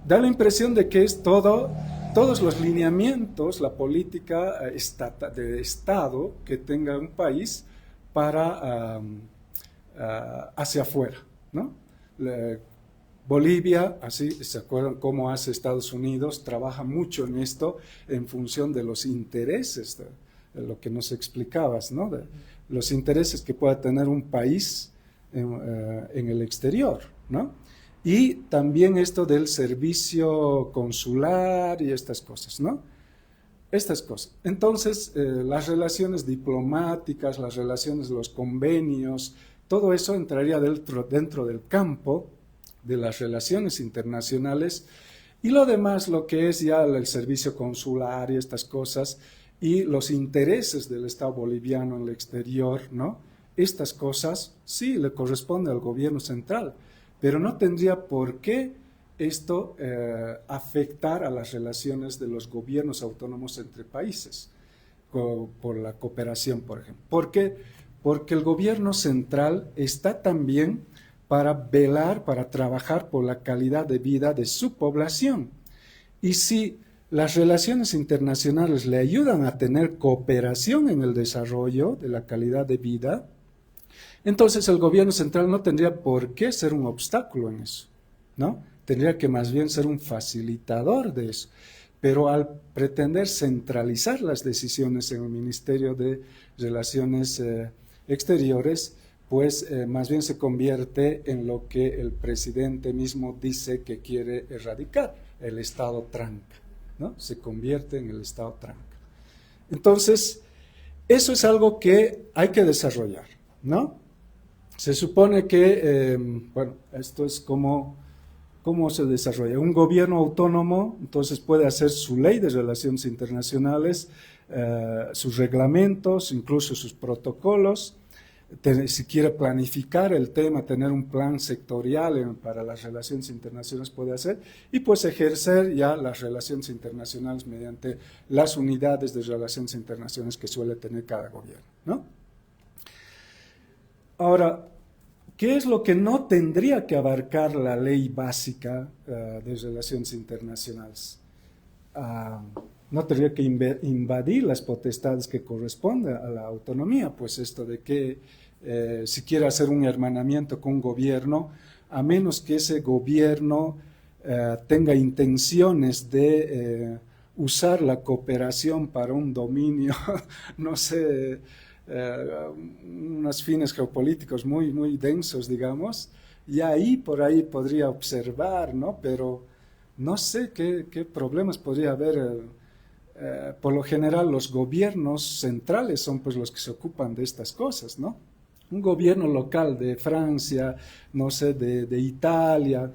Da la impresión de que es todos los lineamientos, la política de Estado que tenga un país para hacia afuera, ¿no? Bolivia, así se acuerdan cómo hace Estados Unidos, trabaja mucho en esto en función de los intereses, de lo que nos explicabas, ¿no? De los intereses que pueda tener un país en el exterior, ¿no? Y también esto del servicio consular y estas cosas, ¿no? Estas cosas. Entonces, las relaciones diplomáticas, las relaciones, los convenios, todo eso entraría dentro del campo de las relaciones internacionales, y lo demás, lo que es ya el servicio consular y estas cosas, y los intereses del Estado boliviano en el exterior, ¿no? Estas cosas sí le corresponde al gobierno central, pero no tendría por qué esto afectar a las relaciones de los gobiernos autónomos entre países, por la cooperación, por ejemplo. ¿Por qué? Porque el gobierno central está también para velar, para trabajar por la calidad de vida de su población. Y si las relaciones internacionales le ayudan a tener cooperación en el desarrollo de la calidad de vida, entonces el gobierno central no tendría por qué ser un obstáculo en eso, ¿no? Tendría que más bien ser un facilitador de eso. Pero al pretender centralizar las decisiones en el Ministerio de Relaciones Exteriores, pues más bien se convierte en lo que el presidente mismo dice que quiere erradicar, el Estado tranca, ¿no? Se convierte en el Estado tranca. Entonces, eso es algo que hay que desarrollar, ¿no? Se supone que, bueno, esto es ¿cómo se desarrolla? Un gobierno autónomo, entonces, puede hacer su ley de relaciones internacionales, sus reglamentos, incluso sus protocolos. Si quiere planificar el tema, tener un plan sectorial para las relaciones internacionales puede hacer, y pues ejercer ya las relaciones internacionales mediante las unidades de relaciones internacionales que suele tener cada gobierno, ¿no? Ahora, ¿qué es lo que no tendría que abarcar la ley básica de relaciones internacionales? No tendría que invadir las potestades que corresponden a la autonomía, pues esto de que si quiere hacer un hermanamiento con un gobierno, a menos que ese gobierno tenga intenciones de usar la cooperación para un dominio, no sé, unos fines geopolíticos muy, muy densos, digamos, y ahí por ahí podría observar, ¿no? Pero no sé qué problemas podría haber. Por lo general los gobiernos centrales son pues los que se ocupan de estas cosas, ¿no? Un gobierno local de Francia, no sé, de Italia,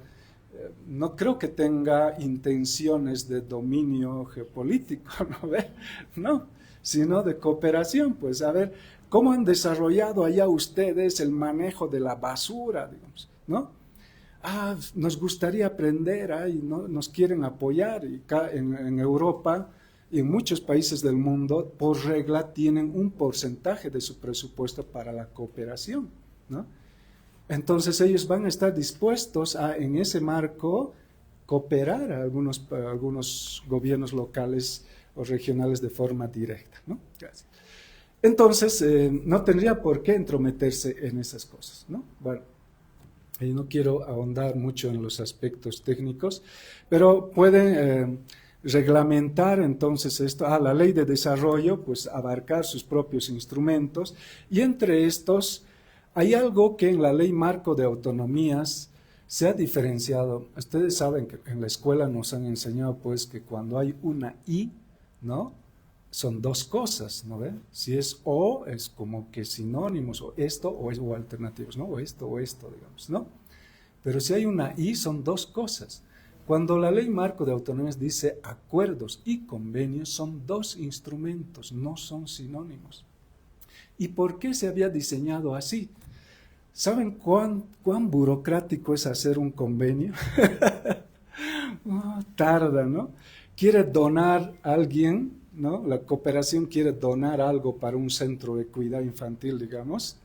no creo que tenga intenciones de dominio geopolítico, ¿no ve? No, sino de cooperación. Pues a ver, ¿cómo han desarrollado allá ustedes el manejo de la basura, digamos, ¿no? Nos gustaría aprender, ¿no? Nos quieren apoyar, y en Europa y en muchos países del mundo, por regla, tienen un porcentaje de su presupuesto para la cooperación, ¿no? Entonces ellos van a estar dispuestos a, en ese marco, cooperar a algunos gobiernos locales o regionales de forma directa, ¿no? Gracias. Entonces, no tendría por qué entrometerse en esas cosas, ¿no? Bueno, y no quiero ahondar mucho en los aspectos técnicos, pero pueden reglamentar entonces esto, la ley de desarrollo, pues abarcar sus propios instrumentos, y entre estos hay algo que en la ley marco de autonomías se ha diferenciado. Ustedes saben que en la escuela nos han enseñado pues que cuando hay una I, ¿no? Son dos cosas, ¿no ve? Si es o, es como que sinónimos, o esto, o alternativos, ¿no? O esto, digamos, ¿no? Pero si hay una I, son dos cosas. Cuando la ley marco de autonomías dice acuerdos y convenios, son dos instrumentos, no son sinónimos. ¿Y por qué se había diseñado así? ¿Saben cuán burocrático es hacer un convenio? Tarda, ¿no? Quiere donar a alguien, ¿no? La cooperación quiere donar algo para un centro de cuidado infantil, digamos.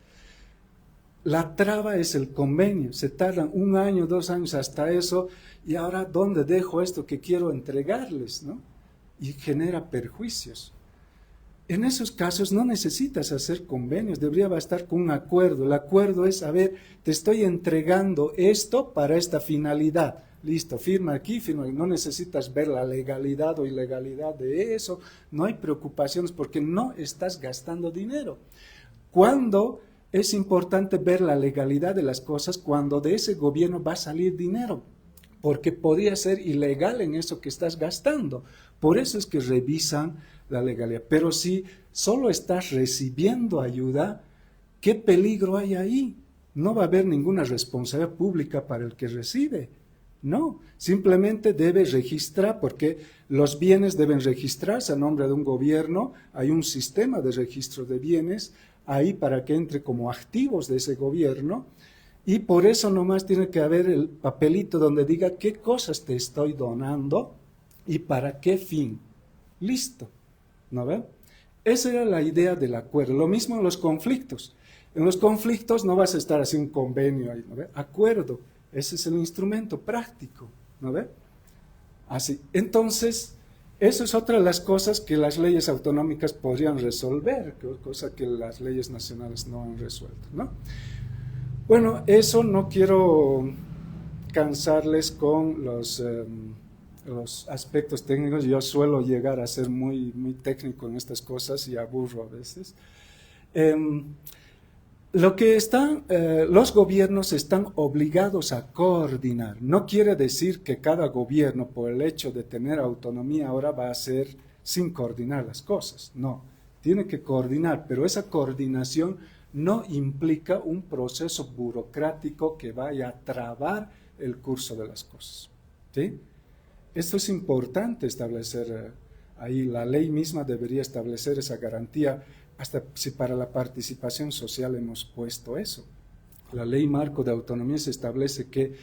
La traba es el convenio, se tardan 1 año, 2 años hasta eso, y ahora ¿dónde dejo esto que quiero entregarles, ¿no? Y genera perjuicios. En esos casos no necesitas hacer convenios, debería bastar con un acuerdo. El acuerdo es, a ver, te estoy entregando esto para esta finalidad. Listo, firma aquí, firma. No necesitas ver la legalidad o ilegalidad de eso, no hay preocupaciones porque no estás gastando dinero. Cuando es importante ver la legalidad de las cosas cuando de ese gobierno va a salir dinero, porque podría ser ilegal en eso que estás gastando. Por eso es que revisan la legalidad. Pero si solo estás recibiendo ayuda, ¿qué peligro hay ahí? No va a haber ninguna responsabilidad pública para el que recibe. No, simplemente debe registrar, porque los bienes deben registrarse a nombre de un gobierno. Hay un sistema de registro de bienes ahí para que entre como activos de ese gobierno, y por eso nomás tiene que haber el papelito donde diga qué cosas te estoy donando y para qué fin. Listo, ¿no ve? Esa era la idea del acuerdo. Lo mismo en los conflictos. En los conflictos no vas a estar así un convenio ahí, ¿no ve? Acuerdo, ese es el instrumento práctico, ¿no ve? Así. Entonces, eso es otra de las cosas que las leyes autonómicas podrían resolver, cosa que las leyes nacionales no han resuelto, ¿no? Bueno, eso no quiero cansarles con los aspectos técnicos. Yo suelo llegar a ser muy técnico en estas cosas y aburro a veces. Los gobiernos están obligados a coordinar. No quiere decir que cada gobierno, por el hecho de tener autonomía, ahora va a hacer sin coordinar las cosas. No, tiene que coordinar, pero esa coordinación no implica un proceso burocrático que vaya a trabar el curso de las cosas, ¿sí? Esto es importante establecer ahí. La ley misma debería establecer esa garantía, hasta si para la participación social hemos puesto eso. La ley marco de autonomía se establece que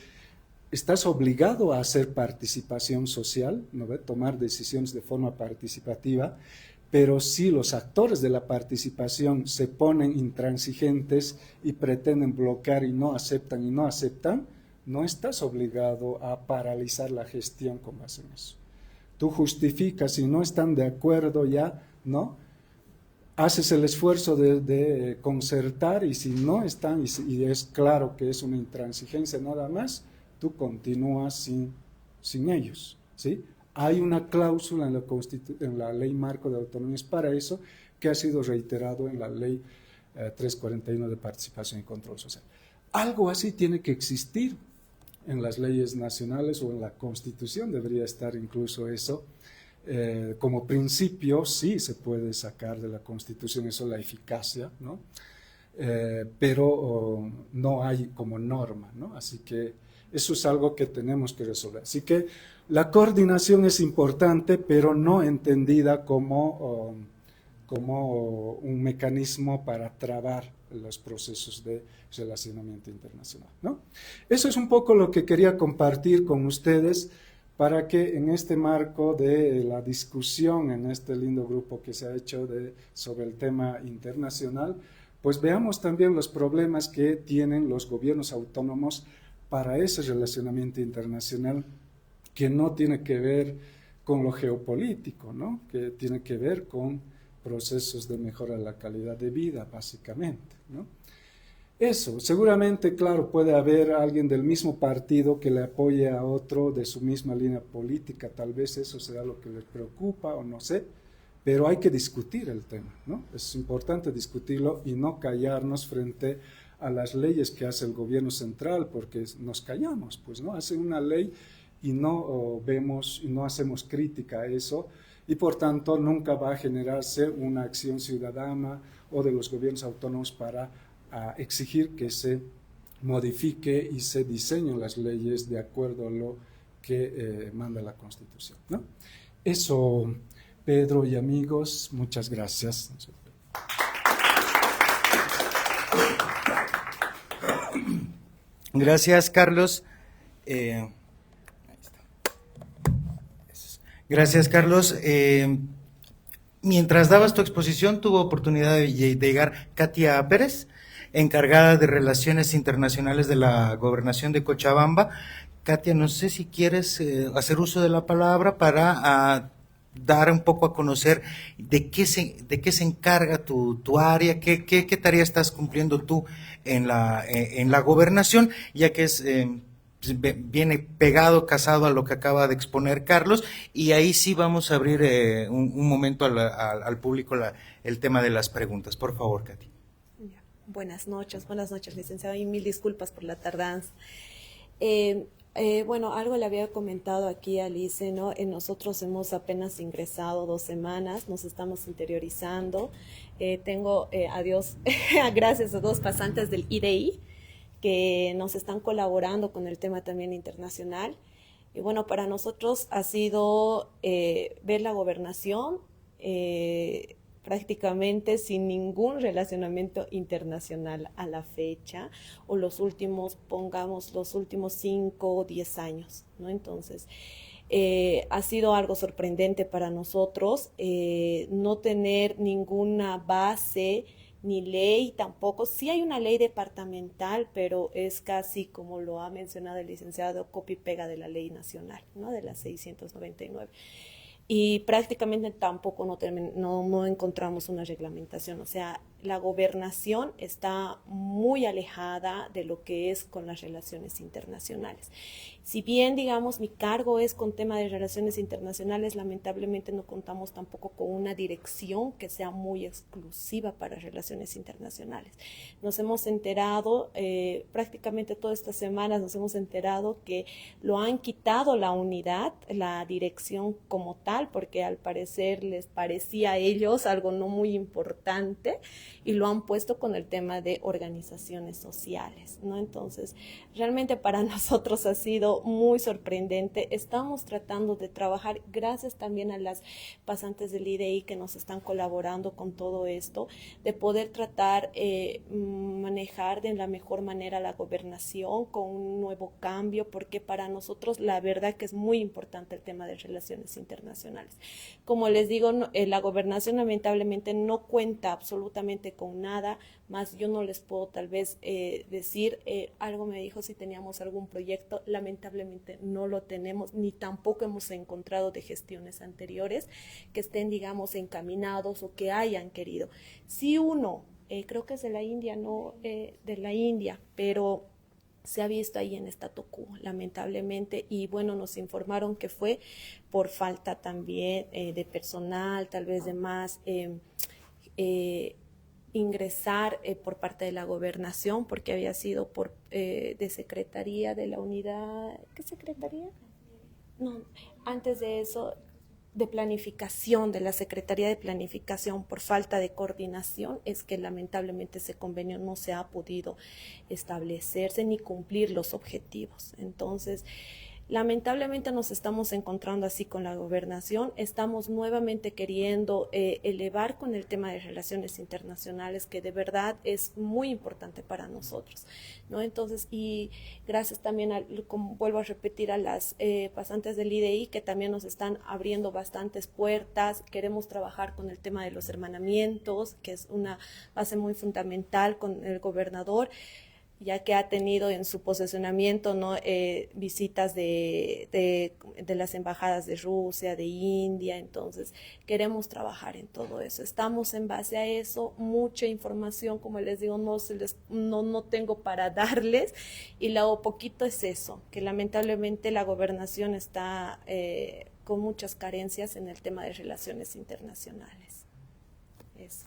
estás obligado a hacer participación social, ¿no ve? Tomar decisiones de forma participativa, pero si los actores de la participación se ponen intransigentes y pretenden bloquear y no aceptan, no estás obligado a paralizar la gestión con base en eso. Tú justificas, si no están de acuerdo ya, ¿no? Haces el esfuerzo de concertar, y si no están, y es claro que es una intransigencia nada más, tú continúas sin ellos, ¿sí? Hay una cláusula en la ley marco de autonomías para eso, que ha sido reiterado en la ley 341 de participación y control social. Algo así tiene que existir en las leyes nacionales, o en la Constitución debería estar incluso eso. Como principio sí se puede sacar de la Constitución eso, la eficacia, ¿no? Pero no hay como norma, ¿no? Así que eso es algo que tenemos que resolver. Así que la coordinación es importante, pero no entendida como un mecanismo para trabar los procesos de relacionamiento internacional, ¿no? Eso es un poco lo que quería compartir con ustedes, para que en este marco de la discusión, en este lindo grupo que se ha hecho sobre el tema internacional, pues veamos también los problemas que tienen los gobiernos autónomos para ese relacionamiento internacional, que no tiene que ver con lo geopolítico, ¿no? Que tiene que ver con procesos de mejora de la calidad de vida, básicamente, ¿no? Eso, seguramente, claro, puede haber alguien del mismo partido que le apoye a otro de su misma línea política, tal vez eso será lo que les preocupa o no sé, pero hay que discutir el tema, ¿no? Es importante discutirlo y no callarnos frente a las leyes que hace el gobierno central, porque nos callamos, pues, ¿no? Hacen una ley y no vemos y no hacemos crítica a eso, y por tanto nunca va a generarse una acción ciudadana o de los gobiernos autónomos para exigir que se modifique y se diseñen las leyes de acuerdo a lo que manda la Constitución, ¿no? Eso, Pedro y amigos, muchas gracias. Gracias, Carlos. Gracias, Carlos. Mientras dabas tu exposición, tuvo oportunidad de llegar Katia Pérez, encargada de Relaciones Internacionales de la Gobernación de Cochabamba. Katia, no sé si quieres hacer uso de la palabra para dar un poco a conocer de qué se encarga tu área, qué tarea estás cumpliendo tú en la gobernación, ya que viene pegado, casado a lo que acaba de exponer Carlos, y ahí sí vamos a abrir un momento al público el tema de las preguntas. Por favor, Katia. Buenas noches, licenciado, y mil disculpas por la tardanza. Bueno, algo le había comentado aquí a Alice, ¿no? Nosotros hemos apenas ingresado 2 semanas, nos estamos interiorizando. Tengo, gracias a 2 pasantes del IDI que nos están colaborando con el tema también internacional. Y bueno, para nosotros ha sido ver la gobernación prácticamente sin ningún relacionamiento internacional a la fecha, o los últimos 5 o 10 años, ¿no? Entonces, ha sido algo sorprendente para nosotros no tener ninguna base ni ley tampoco. Sí hay una ley departamental, pero es casi, como lo ha mencionado el licenciado, copia y pega de la ley nacional, ¿no? De la 699. Y prácticamente tampoco no encontramos una reglamentación. O sea, la gobernación está muy alejada de lo que es con las relaciones internacionales. Si bien, digamos, mi cargo es con tema de relaciones internacionales, lamentablemente no contamos tampoco con una dirección que sea muy exclusiva para relaciones internacionales. Nos hemos enterado, prácticamente todas estas semanas nos hemos enterado que lo han quitado la unidad, la dirección como tal, porque al parecer les parecía a ellos algo no muy importante, y lo han puesto con el tema de organizaciones sociales, ¿no? Entonces, realmente para nosotros ha sido muy sorprendente. Estamos tratando de trabajar, gracias también a las pasantes del IDI que nos están colaborando con todo esto, de poder tratar, manejar de la mejor manera la gobernación con un nuevo cambio, porque para nosotros la verdad que es muy importante el tema de relaciones internacionales. Como les digo, la gobernación lamentablemente no cuenta absolutamente con nada, más yo no les puedo tal vez decir, algo me dijo si teníamos algún proyecto, lamentablemente no lo tenemos, ni tampoco hemos encontrado de gestiones anteriores que estén, digamos, encaminados o que hayan querido. Si uno, creo que es de la India, no de la India, pero se ha visto ahí en statu quo, lamentablemente, y bueno, nos informaron que fue por falta también de personal, tal vez de más ingresar por parte de la gobernación, porque había sido por de secretaría de la unidad, ¿qué secretaría? No, antes de eso, de planificación, de la Secretaría de Planificación, por falta de coordinación, es que lamentablemente ese convenio no se ha podido establecerse ni cumplir los objetivos. Entonces, lamentablemente nos estamos encontrando así con la gobernación, estamos nuevamente queriendo elevar con el tema de relaciones internacionales, que de verdad es muy importante para nosotros, ¿no? Entonces, y gracias también, como vuelvo a repetir, a las pasantes del IDI que también nos están abriendo bastantes puertas. Queremos trabajar con el tema de los hermanamientos, que es una base muy fundamental con el gobernador, ya que ha tenido en su posesionamiento, ¿no? Visitas de las embajadas de Rusia, de India. Entonces queremos trabajar en todo eso. Estamos en base a eso, mucha información, como les digo, no tengo para darles, y lo poquito es eso, que lamentablemente la gobernación está con muchas carencias en el tema de relaciones internacionales. Eso.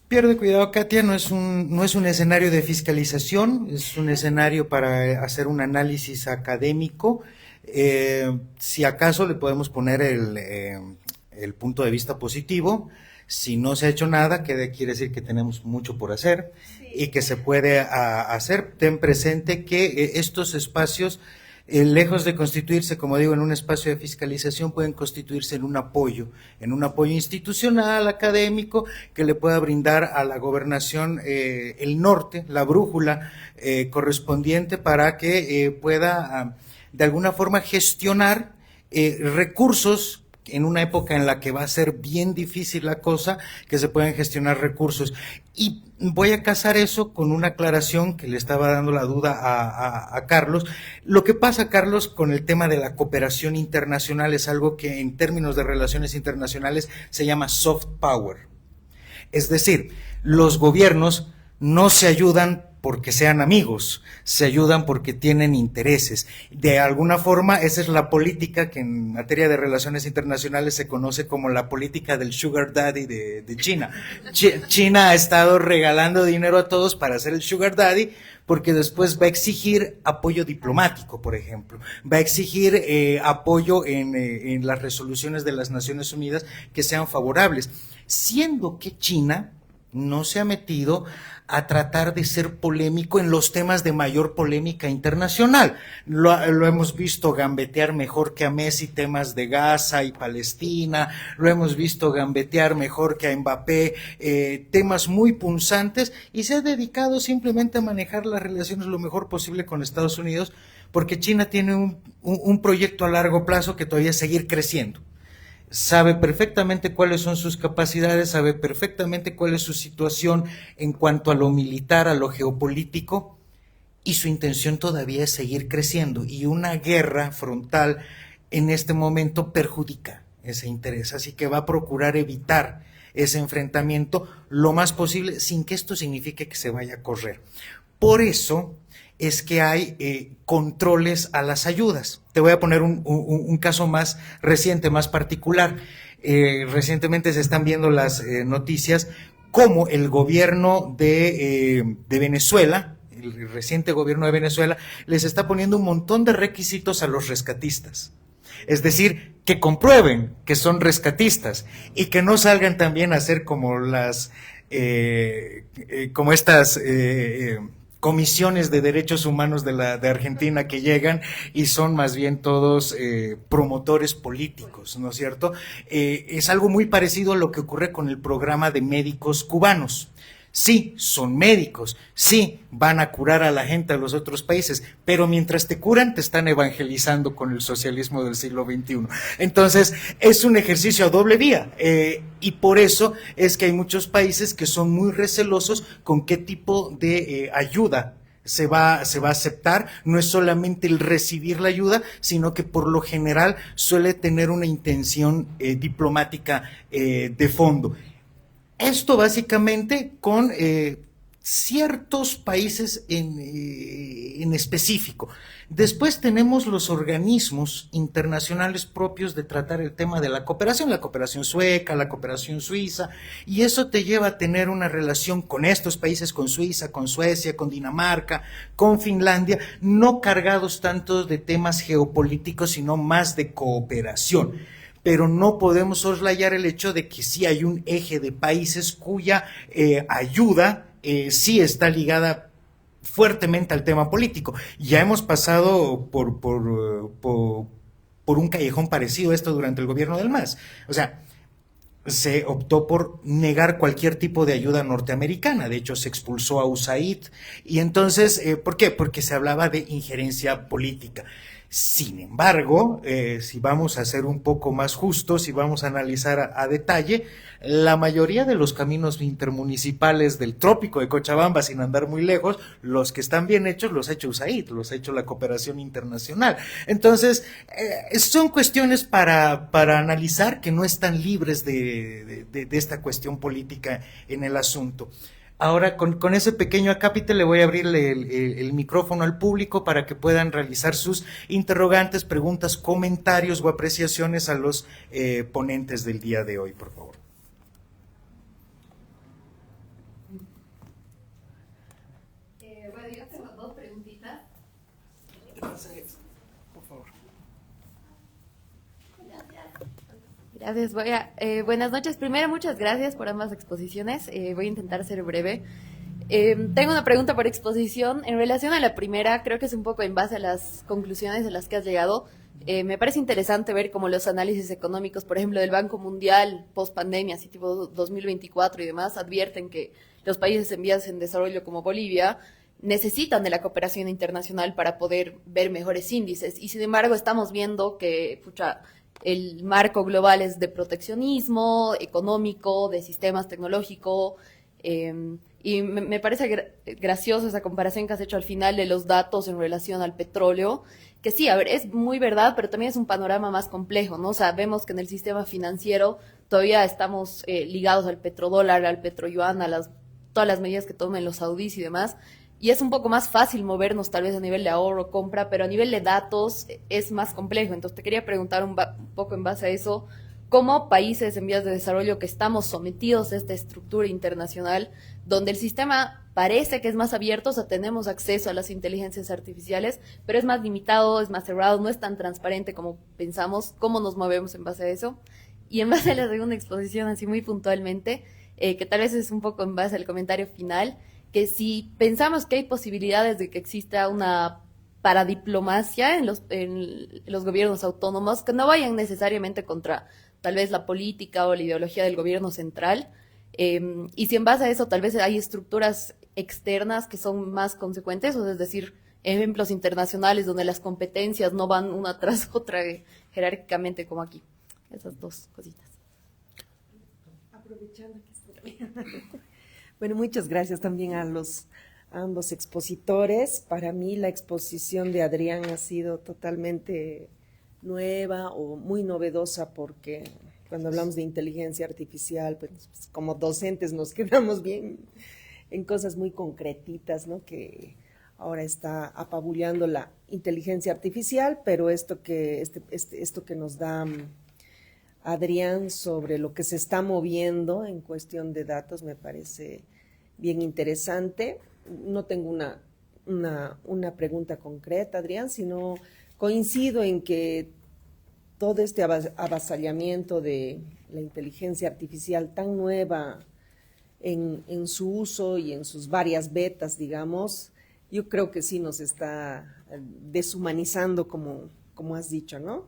Pierde cuidado, Katia, no es un escenario de fiscalización, es un escenario para hacer un análisis académico. Si acaso le podemos poner el punto de vista positivo. Si no se ha hecho nada, quiere decir que tenemos mucho por hacer, sí, y que se puede hacer. Ten presente que estos espacios, lejos de constituirse, como digo, en un espacio de fiscalización, pueden constituirse en un apoyo institucional, académico, que le pueda brindar a la gobernación el norte, la brújula correspondiente para que pueda de alguna forma gestionar recursos en una época en la que va a ser bien difícil la cosa, que se puedan gestionar recursos. Y voy a casar eso con una aclaración que le estaba dando la duda a Carlos. Lo que pasa, Carlos, con el tema de la cooperación internacional es algo que en términos de relaciones internacionales se llama soft power. Es decir, los gobiernos no se ayudan porque sean amigos, se ayudan porque tienen intereses. De alguna forma, esa es la política que en materia de relaciones internacionales se conoce como la política del sugar daddy de China. China ha estado regalando dinero a todos para hacer el sugar daddy, porque después va a exigir apoyo diplomático, por ejemplo, va a exigir apoyo en las resoluciones de las Naciones Unidas que sean favorables, siendo que China no se ha metido a tratar de ser polémico en los temas de mayor polémica internacional. Lo hemos visto gambetear mejor que a Messi temas de Gaza y Palestina, lo hemos visto gambetear mejor que a Mbappé temas muy punzantes, y se ha dedicado simplemente a manejar las relaciones lo mejor posible con Estados Unidos, porque China tiene un proyecto a largo plazo que todavía es seguir creciendo. Sabe perfectamente cuáles son sus capacidades, sabe perfectamente cuál es su situación en cuanto a lo militar, a lo geopolítico, y su intención todavía es seguir creciendo, y una guerra frontal en este momento perjudica ese interés, así que va a procurar evitar ese enfrentamiento lo más posible sin que esto signifique que se vaya a correr. Por eso es que hay controles a las ayudas. Te voy a poner un caso más reciente, más particular. Recientemente se están viendo las noticias cómo el gobierno de Venezuela, el reciente gobierno de Venezuela, les está poniendo un montón de requisitos a los rescatistas. Es decir, que comprueben que son rescatistas y que no salgan también a hacer como como estas comisiones de derechos humanos de Argentina, que llegan y son más bien todos promotores políticos, ¿no es cierto? Es algo muy parecido a lo que ocurre con el programa de médicos cubanos. Sí, son médicos, sí, van a curar a la gente a los otros países, pero mientras te curan te están evangelizando con el socialismo del siglo XXI. Entonces, es un ejercicio a doble vía, y por eso es que hay muchos países que son muy recelosos con qué tipo de ayuda se va a aceptar. No es solamente el recibir la ayuda, sino que por lo general suele tener una intención diplomática de fondo. Esto básicamente con ciertos países en específico. Después tenemos los organismos internacionales propios de tratar el tema de la cooperación sueca, la cooperación suiza, y eso te lleva a tener una relación con estos países, con Suiza, con Suecia, con Dinamarca, con Finlandia, no cargados tanto de temas geopolíticos, sino más de cooperación. Pero no podemos soslayar el hecho de que sí hay un eje de países cuya ayuda sí está ligada fuertemente al tema político. Ya hemos pasado por un callejón parecido a esto durante el gobierno del MAS. O sea, se optó por negar cualquier tipo de ayuda norteamericana. De hecho, se expulsó a USAID. Y entonces, ¿por qué? Porque se hablaba de injerencia política. Sin embargo, si vamos a ser un poco más justos y vamos a analizar a detalle, la mayoría de los caminos intermunicipales del trópico de Cochabamba, sin andar muy lejos, los que están bien hechos los ha hecho USAID, los ha hecho la cooperación internacional. Entonces, son cuestiones para analizar, que no están libres de esta cuestión política en el asunto. Ahora, con ese pequeño acápite le voy a abrir el micrófono al público para que puedan realizar sus interrogantes, preguntas, comentarios o apreciaciones a los ponentes del día de hoy, por favor. Bueno, yo tengo dos preguntitas. Por favor. Gracias. Buenas noches. Primero, muchas gracias por ambas exposiciones. Voy a intentar ser breve. Tengo una pregunta por exposición. En relación a la primera, creo que es un poco en base a las conclusiones a las que has llegado. Me parece interesante ver cómo los análisis económicos, por ejemplo, del Banco Mundial, post pandemia, así tipo 2024 y demás, advierten que los países en vías en desarrollo como Bolivia necesitan de la cooperación internacional para poder ver mejores índices. Y sin embargo, estamos viendo que, el marco global es de proteccionismo económico, de sistemas tecnológicos, y me parece gracioso esa comparación que has hecho al final de los datos en relación al petróleo, que sí, a ver, es muy verdad, pero también es un panorama más complejo, ¿no? O sea, vemos que en el sistema financiero todavía estamos ligados al petrodólar, al petroyuan, todas las medidas que tomen los saudíes y demás, y es un poco más fácil movernos tal vez a nivel de ahorro, compra, pero a nivel de datos es más complejo. Entonces te quería preguntar un poco en base a eso, ¿cómo países en vías de desarrollo que estamos sometidos a esta estructura internacional, donde el sistema parece que es más abierto, o sea, tenemos acceso a las inteligencias artificiales, pero es más limitado, es más cerrado, no es tan transparente como pensamos, cómo nos movemos en base a eso? Y en base a la segunda exposición, así muy puntualmente, que tal vez es un poco en base al comentario final, que si pensamos que hay posibilidades de que exista una paradiplomacia en los gobiernos autónomos, que no vayan necesariamente contra tal vez la política o la ideología del gobierno central, y si en base a eso tal vez hay estructuras externas que son más consecuentes, o es decir, ejemplos internacionales donde las competencias no van una tras otra jerárquicamente como aquí. Esas dos cositas. Aprovechando que estoy. Bueno, muchas gracias también a ambos expositores. Para mí la exposición de Adrián ha sido totalmente nueva o muy novedosa, porque cuando hablamos de inteligencia artificial, pues como docentes nos quedamos bien en cosas muy concretitas, ¿no? Que ahora está apabullando la inteligencia artificial, pero esto que nos da Adrián sobre lo que se está moviendo en cuestión de datos me parece bien interesante. No tengo una pregunta concreta, Adrián, sino coincido en que todo este avasallamiento de la inteligencia artificial tan nueva en su uso y en sus varias betas, digamos, yo creo que sí nos está deshumanizando, como has dicho, ¿no?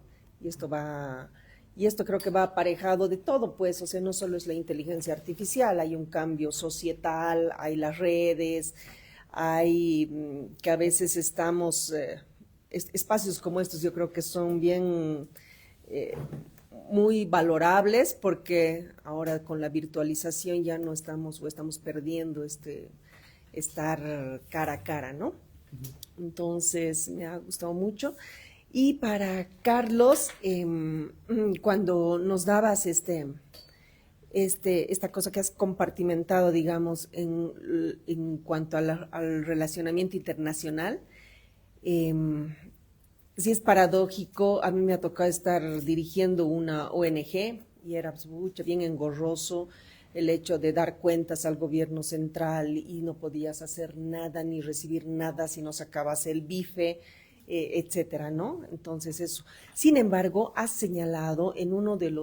Y esto creo que va aparejado de todo, pues, o sea, no solo es la inteligencia artificial, hay un cambio societal, hay las redes, hay que a veces estamos, espacios como estos yo creo que son bien, muy valorables, porque ahora con la virtualización ya no estamos o estamos perdiendo estar cara a cara, ¿no? Entonces me ha gustado mucho. Y para Carlos, cuando nos dabas esta cosa que has compartimentado, digamos, en cuanto al relacionamiento internacional, sí es paradójico. A mí me ha tocado estar dirigiendo una ONG y era bien engorroso el hecho de dar cuentas al gobierno central y no podías hacer nada ni recibir nada si no sacabas el bife, etcétera, ¿no? Entonces eso. Sin embargo, has señalado en una de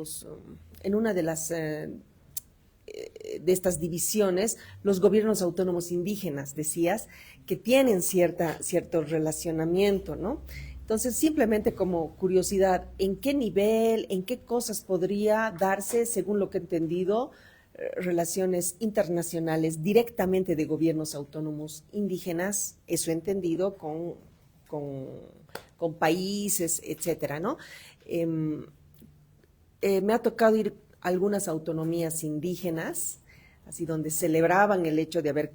estas divisiones los gobiernos autónomos indígenas, decías, que tienen cierto relacionamiento, ¿no? Entonces, simplemente como curiosidad, ¿en qué nivel, en qué cosas podría darse, según lo que he entendido, relaciones internacionales directamente de gobiernos autónomos indígenas, eso he entendido, con países, etcétera, ¿no? Me ha tocado ir a algunas autonomías indígenas, así donde celebraban el hecho de haber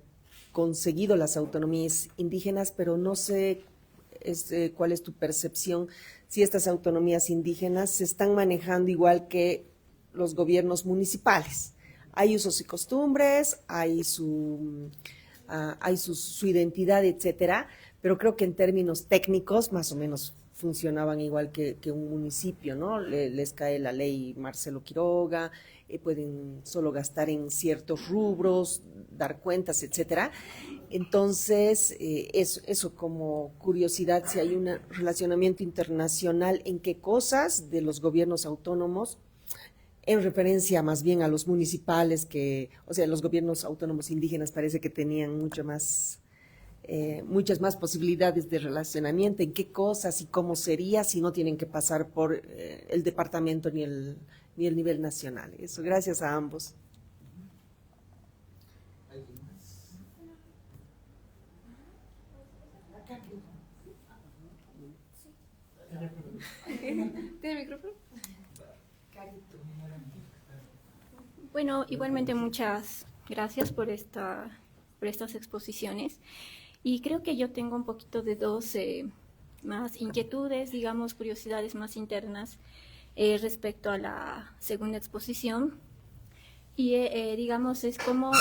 conseguido las autonomías indígenas, pero no sé cuál es tu percepción, si estas autonomías indígenas se están manejando igual que los gobiernos municipales. Hay usos y costumbres, hay su identidad, etcétera, pero creo que en términos técnicos más o menos funcionaban igual que un municipio, ¿no? Les cae la ley Marcelo Quiroga, pueden solo gastar en ciertos rubros, dar cuentas, etcétera. Entonces, eso como curiosidad, si hay un relacionamiento internacional, en qué cosas de los gobiernos autónomos, en referencia más bien a los municipales, los gobiernos autónomos indígenas parece que tenían muchas más posibilidades de relacionamiento, en qué cosas y cómo sería si no tienen que pasar por el departamento ni el nivel nacional. Eso, gracias a ambos. ¿Tiene micrófono? Bueno, igualmente muchas gracias por estas exposiciones. Y creo que yo tengo un poquito de dos más inquietudes, digamos, curiosidades más internas respecto a la segunda exposición. Y, digamos, es como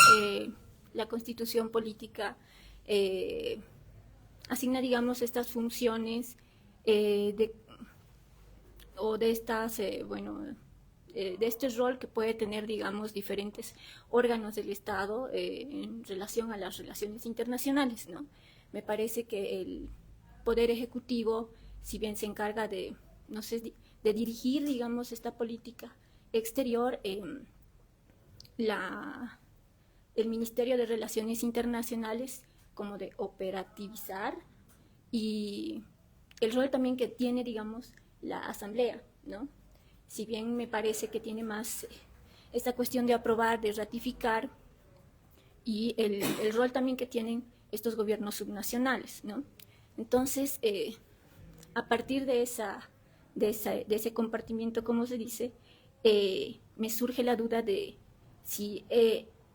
la constitución política asigna, digamos, estas funciones de estas, de este rol que puede tener, digamos, diferentes órganos del Estado en relación a las relaciones internacionales, ¿no? Me parece que el Poder Ejecutivo, si bien se encarga de, no sé, de dirigir, digamos, esta política exterior, el Ministerio de Relaciones Internacionales como de operativizar, y el rol también que tiene, digamos, la Asamblea, ¿no? Si bien me parece que tiene más esta cuestión de aprobar, de ratificar, y el rol también que tienen estos gobiernos subnacionales, ¿no? Entonces, a partir de ese compartimiento, como se dice, me surge la duda de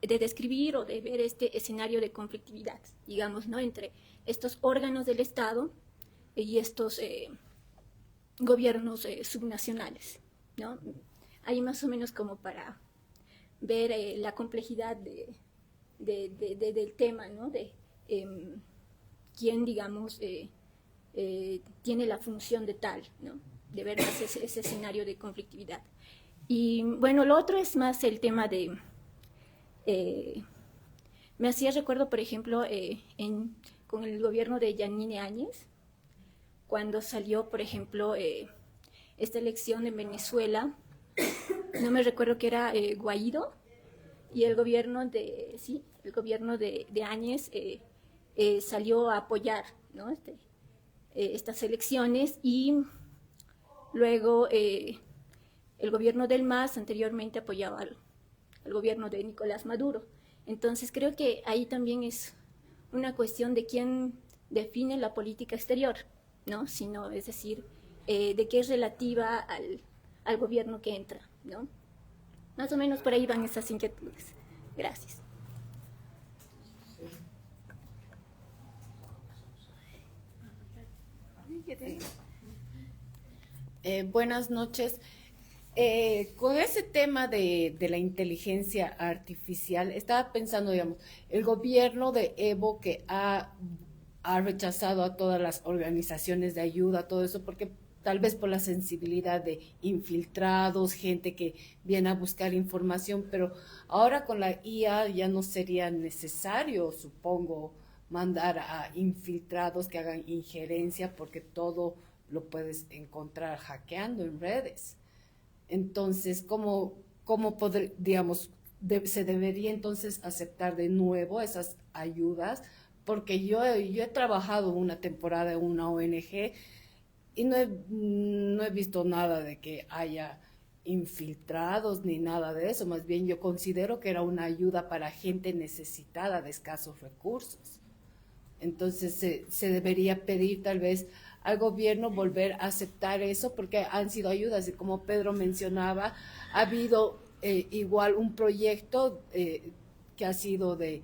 describir o de ver este escenario de conflictividad, digamos, ¿no? Entre estos órganos del Estado y estos gobiernos subnacionales, ¿no? Ahí más o menos como para ver la complejidad del tema, ¿no? De quién, digamos, tiene la función de tal, ¿no? De ver más ese escenario de conflictividad. Y bueno, lo otro es más el tema de... me hacía recuerdo, por ejemplo, con el gobierno de Yanine Áñez, cuando salió, por ejemplo, esta elección en Venezuela, no me recuerdo que era Guaidó, y el gobierno de Áñez salió a apoyar, ¿no? Estas elecciones, y luego el gobierno del MAS anteriormente apoyaba al gobierno de Nicolás Maduro. Entonces creo que ahí también es una cuestión de quién define la política exterior, ¿no? Sino, es decir, de qué es relativa al gobierno que entra, ¿no? Más o menos por ahí van esas inquietudes. Gracias. Buenas noches. Con ese tema de la inteligencia artificial, estaba pensando, digamos, el gobierno de Evo que ha rechazado a todas las organizaciones de ayuda, todo eso, porque tal vez por la sensibilidad de infiltrados, gente que viene a buscar información, pero ahora con la IA ya no sería necesario, supongo, mandar a infiltrados que hagan injerencia, porque todo lo puedes encontrar hackeando en redes. Entonces, ¿cómo digamos, se debería entonces aceptar de nuevo esas ayudas? Porque yo he trabajado una temporada en una ONG y no he visto nada de que haya infiltrados ni nada de eso. Más bien yo considero que era una ayuda para gente necesitada de escasos recursos. Entonces se debería pedir tal vez al gobierno volver a aceptar eso, porque han sido ayudas, y como Pedro mencionaba, ha habido igual un proyecto que ha sido de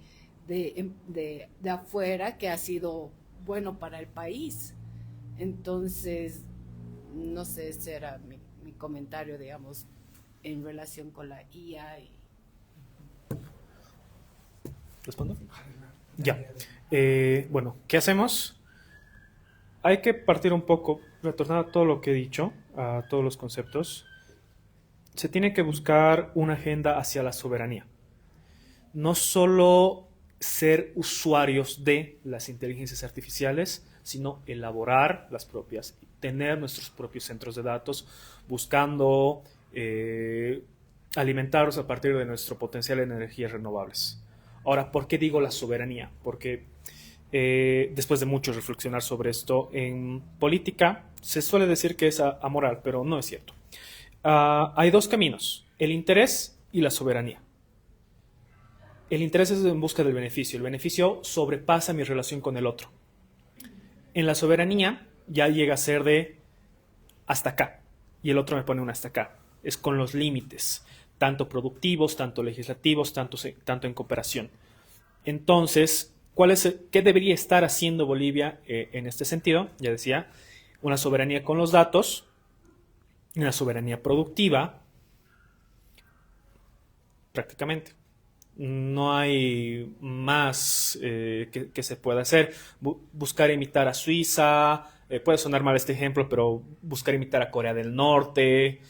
afuera, que ha sido bueno para el país. Entonces, no sé, ese era mi comentario, digamos, en relación con la IA. ¿Respondo? Ya. Bueno, ¿qué hacemos? Hay que partir un poco, retornar a todo lo que he dicho, a todos los conceptos. Se tiene que buscar una agenda hacia la soberanía. No solo ser usuarios de las inteligencias artificiales, sino elaborar las propias, tener nuestros propios centros de datos, buscando alimentarlos a partir de nuestro potencial en energías renovables. Ahora, ¿por qué digo la soberanía? Porque después de mucho reflexionar sobre esto, en política se suele decir que es amoral, pero no es cierto. Hay dos caminos, el interés y la soberanía. El interés es en busca del beneficio. El beneficio sobrepasa mi relación con el otro. En la soberanía ya llega a ser de hasta acá, y el otro me pone un hasta acá. Es con los límites, tanto productivos, tanto legislativos, tanto en cooperación. Entonces, ¿qué debería estar haciendo Bolivia en este sentido? Ya decía, una soberanía con los datos, una soberanía productiva, prácticamente. No hay más que se pueda hacer. Buscar imitar a Suiza, puede sonar mal este ejemplo, pero buscar imitar a Corea del Norte,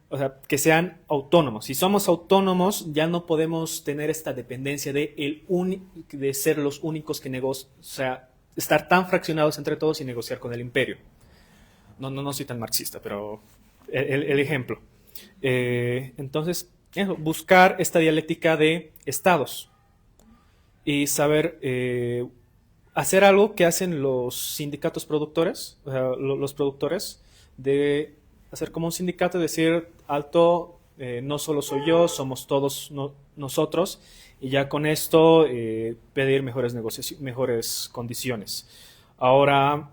o sea, que sean autónomos. Si somos autónomos, ya no podemos tener esta dependencia de ser los únicos que negocian, o sea, estar tan fraccionados entre todos y negociar con el imperio. No soy tan marxista, pero el ejemplo. Entonces, buscar esta dialéctica de estados y saber hacer algo que hacen los sindicatos productores, o sea, los productores, de hacer como un sindicato y decir, alto, no solo soy yo, somos todos nosotros, y ya con esto pedir mejores condiciones. Ahora,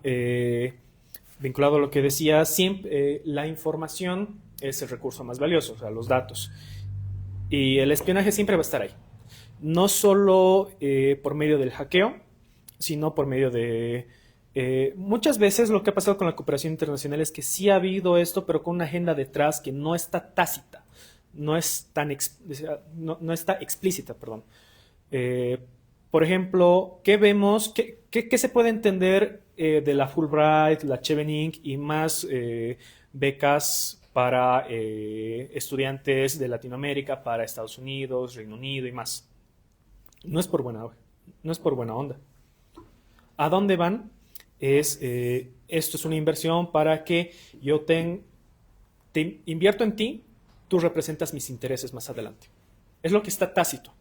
vinculado a lo que decía, siempre, la información es el recurso más valioso, o sea, los datos. Y el espionaje siempre va a estar ahí. No solo por medio del hackeo, sino por medio de... muchas veces lo que ha pasado con la cooperación internacional es que sí ha habido esto, pero con una agenda detrás que no está tácita, no está explícita, perdón. Por ejemplo, ¿qué vemos? ¿Qué se puede entender de la Fulbright, la Chevening y más becas para estudiantes de Latinoamérica, para Estados Unidos, Reino Unido y más? No es por buena onda. ¿A dónde van? Esto es una inversión para que yo te invierto en ti, tú representas mis intereses más adelante. Es lo que está tácito.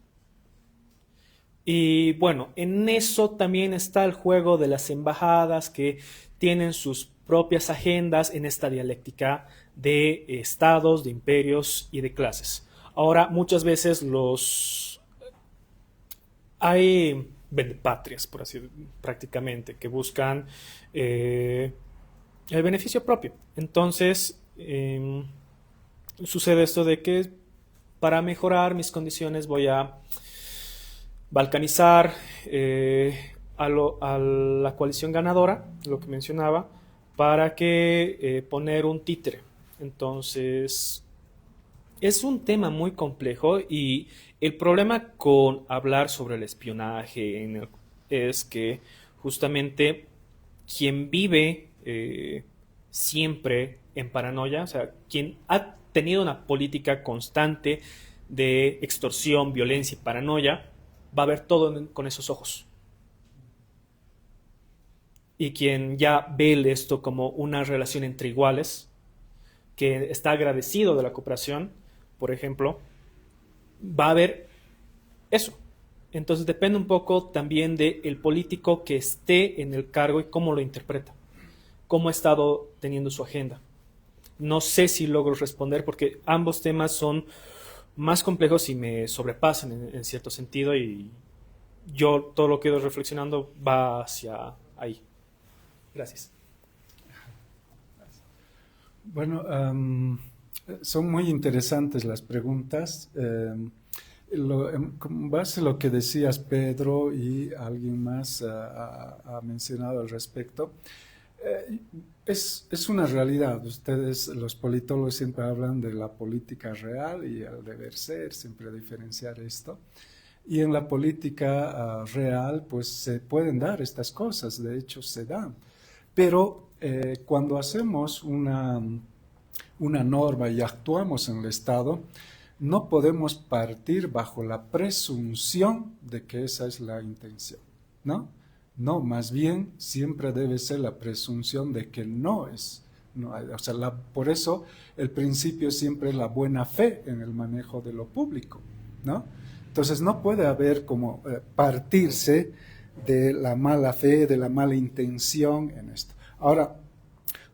Y bueno, en eso también está el juego de las embajadas que tienen sus propias agendas en esta dialéctica de estados, de imperios y de clases. Ahora, muchas veces hay vendepatrias, por así prácticamente, que buscan el beneficio propio. Entonces, sucede esto de que para mejorar mis condiciones voy a balcanizar a la coalición ganadora, lo que mencionaba, para que poner un títere. Entonces, es un tema muy complejo y el problema con hablar sobre el espionaje es que justamente quien vive siempre en paranoia, o sea, quien ha tenido una política constante de extorsión, violencia y paranoia, va a ver todo con esos ojos. Y quien ya ve esto como una relación entre iguales, que está agradecido de la cooperación, por ejemplo, va a ver eso. Entonces depende un poco también del político que esté en el cargo y cómo lo interpreta, cómo ha estado teniendo su agenda. No sé si logro responder porque ambos temas son más complejos y me sobrepasan en cierto sentido y yo todo lo que he ido reflexionando va hacia ahí. Gracias. Bueno, son muy interesantes las preguntas. Con base a lo que decías, Pedro, y alguien más ha mencionado al respecto, es una realidad. Ustedes, los politólogos, siempre hablan de la política real y el deber ser, siempre diferenciar esto. Y en la política real, pues se pueden dar estas cosas, de hecho se dan. Pero cuando hacemos una norma y actuamos en el Estado, no podemos partir bajo la presunción de que esa es la intención, ¿no? No, más bien siempre debe ser la presunción de que no es. No, o sea, por eso el principio siempre es la buena fe en el manejo de lo público, ¿no? Entonces no puede haber como partirse de la mala fe, de la mala intención en esto. Ahora,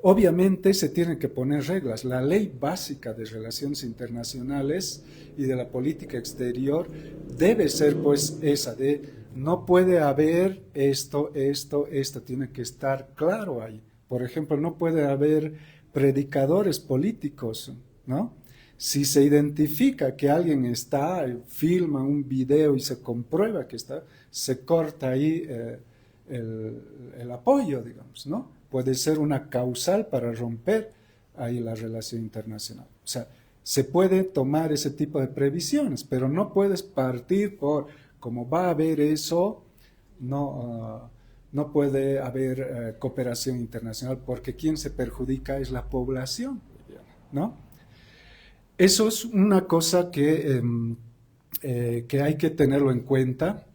obviamente se tienen que poner reglas. La ley básica de relaciones internacionales y de la política exterior debe ser pues esa de no puede haber esto, tiene que estar claro ahí. Por ejemplo, no puede haber predicadores políticos, ¿no? Si se identifica que alguien filma un video y se comprueba que está, se corta ahí el apoyo, digamos, ¿no? Puede ser una causal para romper ahí la relación internacional. O sea, se puede tomar ese tipo de previsiones, pero no puedes partir por, como va a haber eso, no puede haber cooperación internacional, porque quien se perjudica es la población, ¿no? Eso es una cosa que hay que tenerlo en cuenta.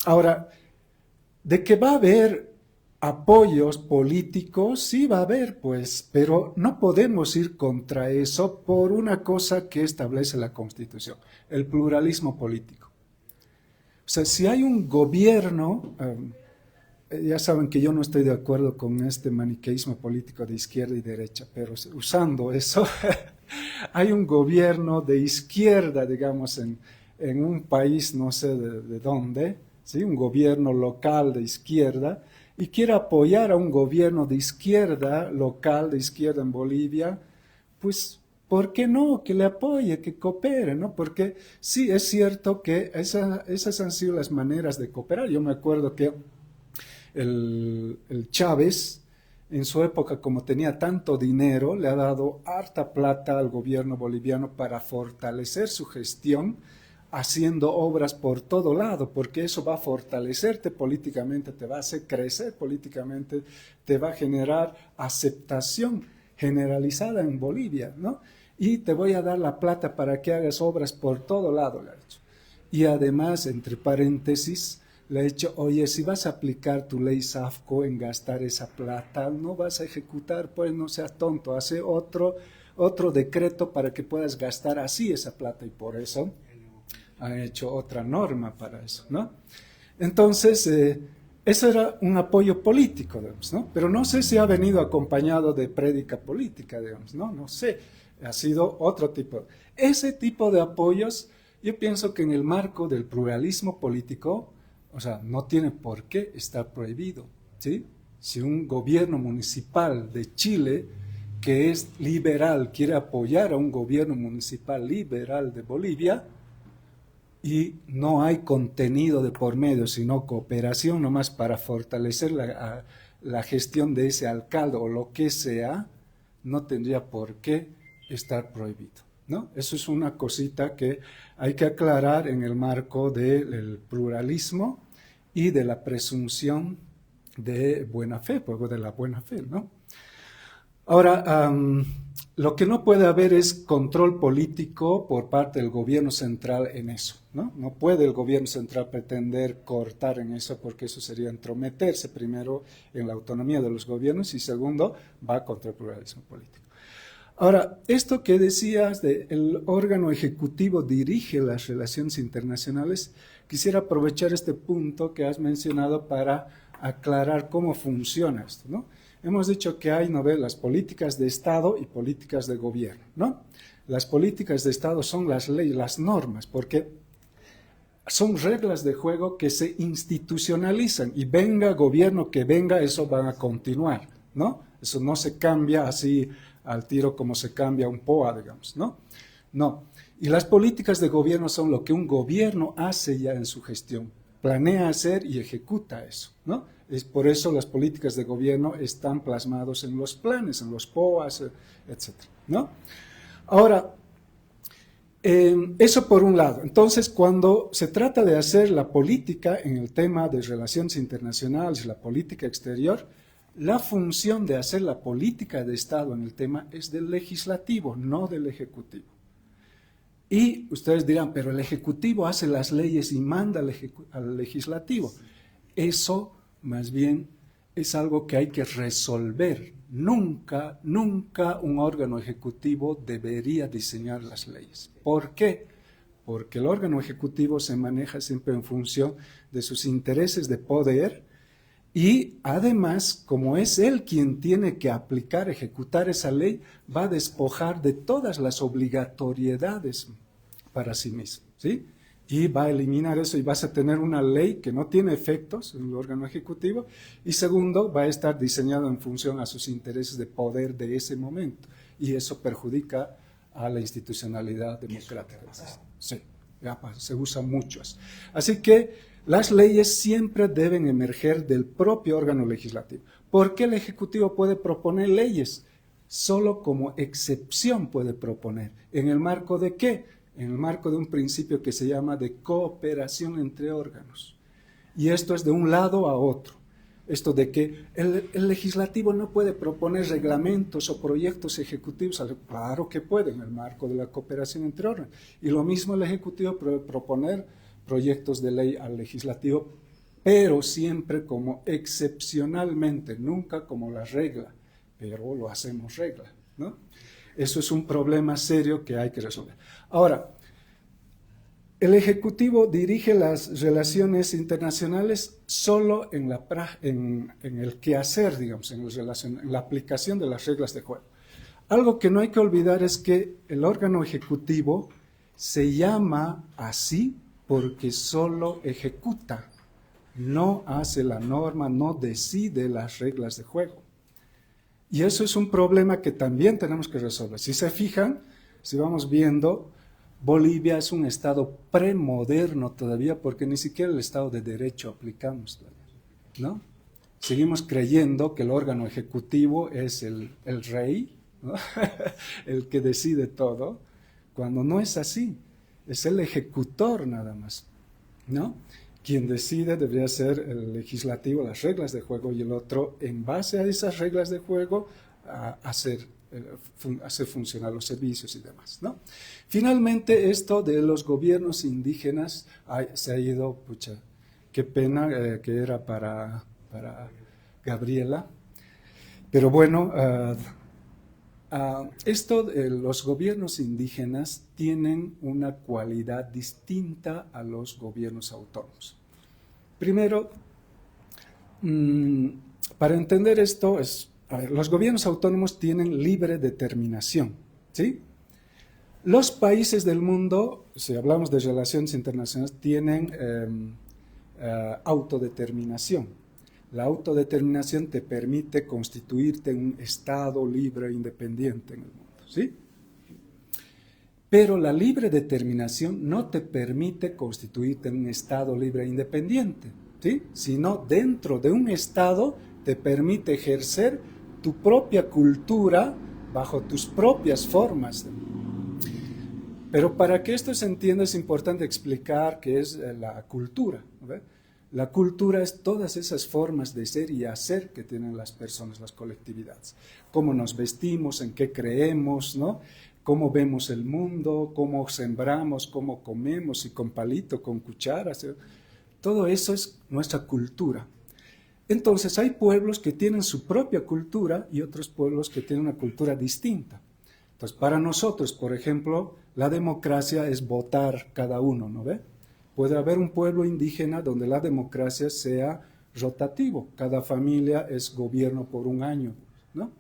Ahora, de que va a haber apoyos políticos, sí va a haber, pues, pero no podemos ir contra eso por una cosa que establece la Constitución, el pluralismo político. O sea, si hay un gobierno, ya saben que yo no estoy de acuerdo con este maniqueísmo político de izquierda y derecha, pero usando eso, hay un gobierno de izquierda, digamos, en un país, no sé de dónde, ¿sí? Un gobierno local de izquierda, y quiere apoyar a un gobierno de izquierda, local de izquierda en Bolivia, pues, ¿por qué no? Que le apoye, que coopere, ¿no? Porque sí, es cierto que esas han sido las maneras de cooperar. Yo me acuerdo que el Chávez, en su época, como tenía tanto dinero, le ha dado harta plata al gobierno boliviano para fortalecer su gestión, haciendo obras por todo lado, porque eso va a fortalecerte políticamente, te va a hacer crecer políticamente, te va a generar aceptación generalizada en Bolivia, ¿no? Y te voy a dar la plata para que hagas obras por todo lado, le ha dicho. Y además, entre paréntesis, le ha dicho, oye, si vas a aplicar tu ley SAFCO en gastar esa plata, no vas a ejecutar, pues no seas tonto, hace otro decreto para que puedas gastar así esa plata, y por eso han hecho otra norma para eso, ¿no? Entonces, eso era un apoyo político, digamos, ¿no? Pero no sé si ha venido acompañado de prédica política, digamos, ¿no? No sé, ha sido otro tipo. Ese tipo de apoyos, yo pienso que en el marco del pluralismo político, o sea, no tiene por qué estar prohibido, ¿sí? Si un gobierno municipal de Chile, que es liberal, quiere apoyar a un gobierno municipal liberal de Bolivia, y no hay contenido de por medio, sino cooperación nomás para fortalecer la gestión de ese alcalde o lo que sea, no tendría por qué estar prohibido, ¿no? Eso es una cosita que hay que aclarar en el marco del pluralismo y de la presunción de buena fe, pues de la buena fe, ¿no? Ahora, lo que no puede haber es control político por parte del gobierno central en eso, ¿no? No puede el gobierno central pretender cortar en eso, porque eso sería entrometerse primero en la autonomía de los gobiernos y segundo, va contra el pluralismo político. Ahora, esto que decías de el órgano ejecutivo dirige las relaciones internacionales, quisiera aprovechar este punto que has mencionado para aclarar cómo funciona esto, ¿no? Hemos dicho que hay las políticas de Estado y políticas de gobierno, ¿no? Las políticas de Estado son las leyes, las normas, porque son reglas de juego que se institucionalizan y venga gobierno que venga, eso van a continuar, ¿no? Eso no se cambia así al tiro como se cambia un POA, digamos, ¿no? No. Y las políticas de gobierno son lo que un gobierno hace ya en su gestión, planea hacer y ejecuta eso, ¿no? Es por eso las políticas de gobierno están plasmados en los planes, en los POAs, etcétera, ¿no? Ahora, eso por un lado. Entonces, cuando se trata de hacer la política en el tema de relaciones internacionales, la política exterior, la función de hacer la política de Estado en el tema es del legislativo, no del ejecutivo. Y ustedes dirán, pero el ejecutivo hace las leyes y manda al legislativo. Eso, más bien, es algo que hay que resolver. Nunca un órgano ejecutivo debería diseñar las leyes. ¿Por qué? Porque el órgano ejecutivo se maneja siempre en función de sus intereses de poder y además, como es él quien tiene que aplicar, ejecutar esa ley, va a despojar de todas las obligatoriedades para sí mismo, ¿sí? Y va a eliminar eso y vas a tener una ley que no tiene efectos en el órgano ejecutivo y segundo, va a estar diseñado en función a sus intereses de poder de ese momento y eso perjudica a la institucionalidad democrática. Sí, se usa mucho eso. Así que las leyes siempre deben emerger del propio órgano legislativo. ¿Por qué el Ejecutivo puede proponer leyes? solo como excepción puede proponer. ¿En el marco de qué? En el marco de un principio que se llama de cooperación entre órganos. Y esto es de un lado a otro. Esto de que el legislativo no puede proponer reglamentos o proyectos ejecutivos. Claro que puede, en el marco de la cooperación entre órganos. Y lo mismo el ejecutivo puede proponer proyectos de ley al legislativo, pero siempre como excepcionalmente, nunca como la regla, pero lo hacemos regla, ¿no? Eso es un problema serio que hay que resolver. Ahora, el Ejecutivo dirige las relaciones internacionales solo en el quehacer, digamos, en la aplicación de las reglas de juego. Algo que no hay que olvidar es que el órgano ejecutivo se llama así porque solo ejecuta, no hace la norma, no decide las reglas de juego. Y eso es un problema que también tenemos que resolver. Si se fijan, si vamos viendo, Bolivia es un estado premoderno todavía porque ni siquiera el estado de derecho aplicamos todavía, ¿no? Seguimos creyendo que el órgano ejecutivo es el rey, ¿no? El que decide todo, cuando no es así, es el ejecutor nada más, ¿no? Quien decide debería ser el legislativo, las reglas de juego, y el otro, en base a esas reglas de juego, hacer funcionar los servicios y demás, ¿no? Finalmente, esto de los gobiernos indígenas se ha ido, pucha, qué pena que era para Gabriela, pero bueno, los gobiernos indígenas tienen una cualidad distinta a los gobiernos autónomos. Primero, para entender esto, los gobiernos autónomos tienen libre determinación, ¿sí? Los países del mundo, si hablamos de relaciones internacionales, tienen autodeterminación. La autodeterminación te permite constituirte en un Estado libre e independiente en el mundo, ¿sí? Pero la libre determinación no te permite constituirte en un Estado libre e independiente, ¿sí? Sino dentro de un Estado te permite ejercer tu propia cultura bajo tus propias formas. Pero para que esto se entienda es importante explicar qué es la cultura, ¿no? La cultura es todas esas formas de ser y hacer que tienen las personas, las colectividades. Cómo nos vestimos, en qué creemos, ¿no? Cómo vemos el mundo, cómo sembramos, cómo comemos, si con palito, con cucharas. Todo eso es nuestra cultura. Entonces hay pueblos que tienen su propia cultura y otros pueblos que tienen una cultura distinta. Entonces para nosotros, por ejemplo, la democracia es votar cada uno, ¿no ve? Puede haber un pueblo indígena donde la democracia sea rotativo. Cada familia es gobierno por un año, ¿no?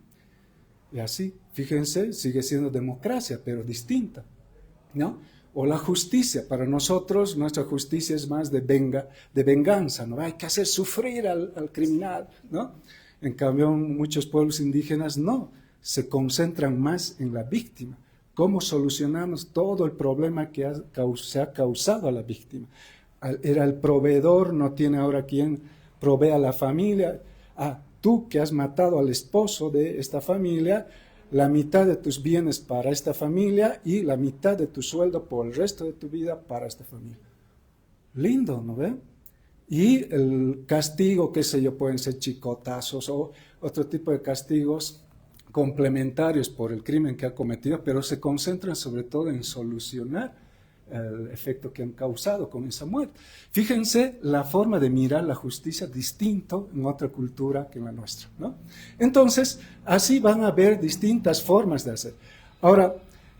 Y así, fíjense, sigue siendo democracia, pero distinta, ¿no? O la justicia. Para nosotros, nuestra justicia es más de venganza, ¿no? Hay que hacer sufrir al criminal, ¿no? En cambio, muchos pueblos indígenas no, se concentran más en la víctima. ¿Cómo solucionamos todo el problema que se ha causado a la víctima? Era el proveedor, no tiene ahora quien provee a la familia. Tú que has matado al esposo de esta familia, la mitad de tus bienes para esta familia y la mitad de tu sueldo por el resto de tu vida para esta familia. Lindo, ¿no ve? Y el castigo, qué sé yo, pueden ser chicotazos o otro tipo de castigos complementarios por el crimen que ha cometido, pero se concentran sobre todo en solucionar el efecto que han causado con esa muerte. Fíjense la forma de mirar la justicia distinto en otra cultura que en la nuestra, ¿no? Entonces, así van a haber distintas formas de hacer. Ahora,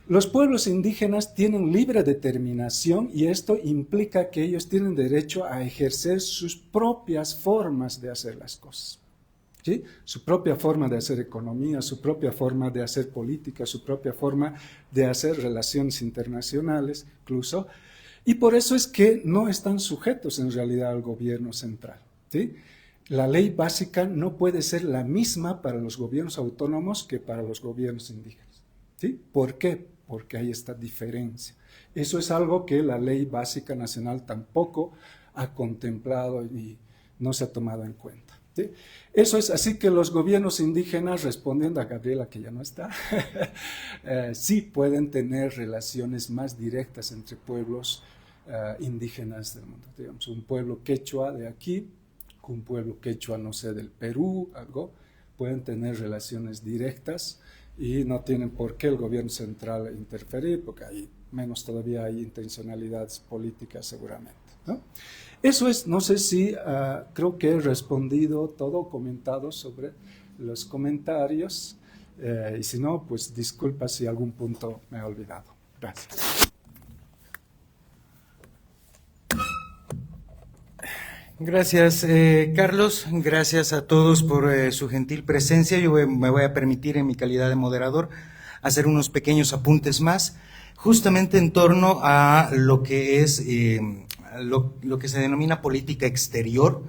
los pueblos indígenas tienen libre determinación y esto implica que ellos tienen derecho a ejercer sus propias formas de hacer las cosas. ¿Sí? Su propia forma de hacer economía, su propia forma de hacer política, su propia forma de hacer relaciones internacionales, incluso. Y por eso es que no están sujetos en realidad al gobierno central, ¿sí? La ley básica no puede ser la misma para los gobiernos autónomos que para los gobiernos indígenas, ¿sí? ¿Por qué? Porque hay esta diferencia. Eso es algo que la ley básica nacional tampoco ha contemplado y no se ha tomado en cuenta. ¿sí? Eso es, así que los gobiernos indígenas, respondiendo a Gabriela, que ya no está, sí pueden tener relaciones más directas entre pueblos indígenas del mundo. Digamos, un pueblo quechua de aquí, un pueblo quechua, no sé, del Perú, algo, pueden tener relaciones directas y no tienen por qué el gobierno central interferir, porque hay menos todavía hay intencionalidades políticas seguramente, ¿no? Eso es, no sé si creo que he respondido todo, comentado sobre los comentarios, y si no, pues disculpa si algún punto me he olvidado. Gracias. Gracias, Carlos. Gracias a todos por su gentil presencia. Yo me voy a permitir, en mi calidad de moderador, hacer unos pequeños apuntes más, justamente en torno a lo que es lo que se denomina política exterior.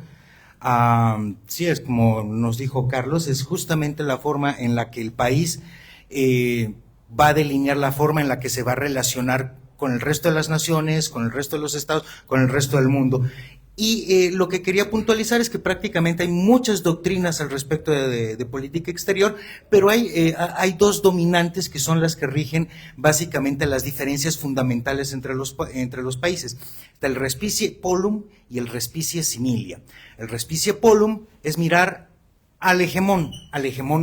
Sí, es como nos dijo Carlos, es justamente la forma en la que el país va a delinear la forma en la que se va a relacionar con el resto de las naciones, con el resto de los estados, con el resto del mundo. Y lo que quería puntualizar es que prácticamente hay muchas doctrinas al respecto de política exterior, pero hay dos dominantes que son las que rigen básicamente las diferencias fundamentales entre los países. Está el respicie polum y el respicie similia. El respicie polum es mirar al hegemón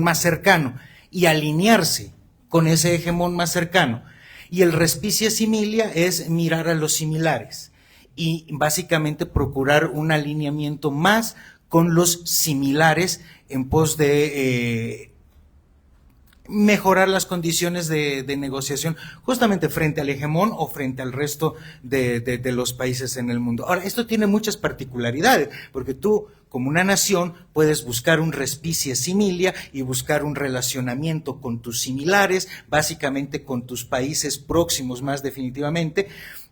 más cercano y alinearse con ese hegemón más cercano. Y el respicie similia es mirar a los similares y básicamente procurar un alineamiento más con los similares en pos de mejorar las condiciones de negociación justamente frente al hegemón o frente al resto de los países en el mundo. Ahora, esto tiene muchas particularidades, porque tú, como una nación, puedes buscar un respicie similia y buscar un relacionamiento con tus similares, básicamente con tus países próximos más definitivamente,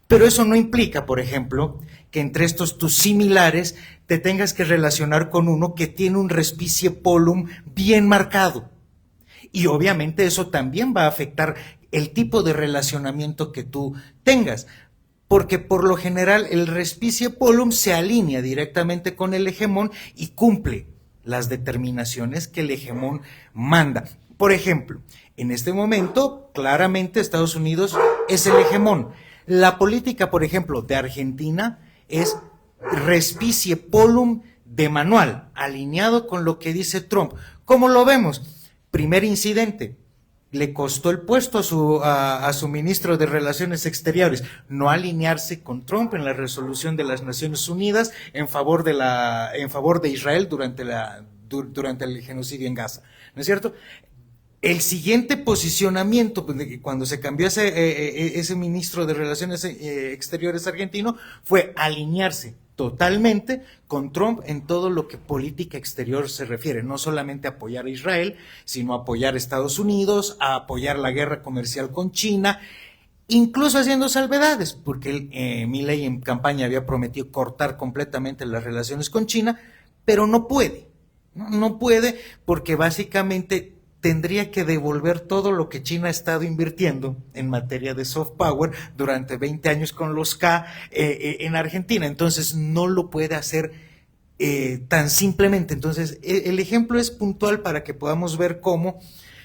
pero eso no implica, por ejemplo, que entre estos tus similares te tengas que relacionar con uno que tiene un respicie polum bien marcado. Y obviamente eso también va a afectar el tipo de relacionamiento que tú tengas, porque por lo general el respicie polum se alinea directamente con el hegemón y cumple las determinaciones que el hegemón manda. Por ejemplo, en este momento, claramente Estados Unidos es el hegemón. La política, por ejemplo, de Argentina es respicie polum de manual, alineado con lo que dice Trump. ¿Cómo lo vemos? Primer incidente, le costó el puesto a su ministro de Relaciones Exteriores, no alinearse con Trump en la resolución de las Naciones Unidas en favor de Israel durante el genocidio en Gaza, ¿no es cierto? El siguiente posicionamiento, cuando se cambió ese ministro de Relaciones Exteriores argentino, fue alinearse totalmente con Trump en todo lo que política exterior se refiere, no solamente apoyar a Israel, sino apoyar a Estados Unidos, a apoyar la guerra comercial con China, incluso haciendo salvedades, porque Milei en campaña había prometido cortar completamente las relaciones con China, pero no puede, no puede porque básicamente tendría que devolver todo lo que China ha estado invirtiendo en materia de soft power durante 20 años con los K en Argentina. Entonces no lo puede hacer tan simplemente. Entonces el ejemplo es puntual para que podamos ver cómo,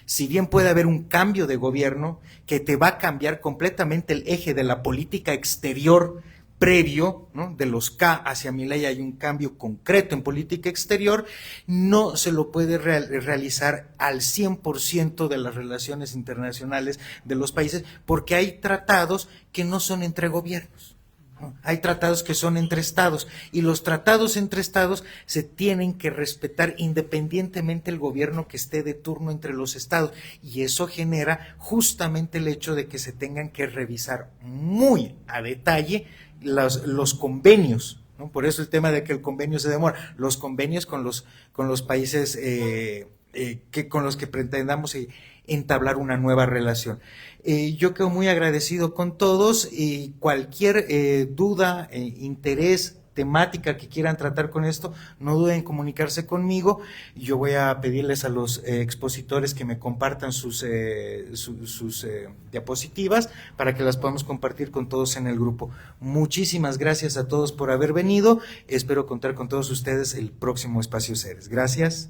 si bien puede haber un cambio de gobierno que te va a cambiar completamente el eje de la política exterior previo, ¿no?, de los K hacia Milei, hay un cambio concreto en política exterior, no se lo puede realizar al 100% de las relaciones internacionales de los países, porque hay tratados que no son entre gobiernos, ¿no? Hay tratados que son entre estados, y los tratados entre estados se tienen que respetar independientemente del gobierno que esté de turno entre los estados, y eso genera justamente el hecho de que se tengan que revisar muy a detalle los convenios, ¿no? Por eso el tema de que el convenio se demora, los convenios con los países con los que pretendamos entablar una nueva relación. Yo quedo muy agradecido con todos y cualquier duda, interés temática que quieran tratar con esto, no duden en comunicarse conmigo. Yo voy a pedirles a los expositores que me compartan sus diapositivas para que las podamos compartir con todos en el grupo. Muchísimas gracias a todos por haber venido. Espero contar con todos ustedes el próximo Espacio Seres. Gracias.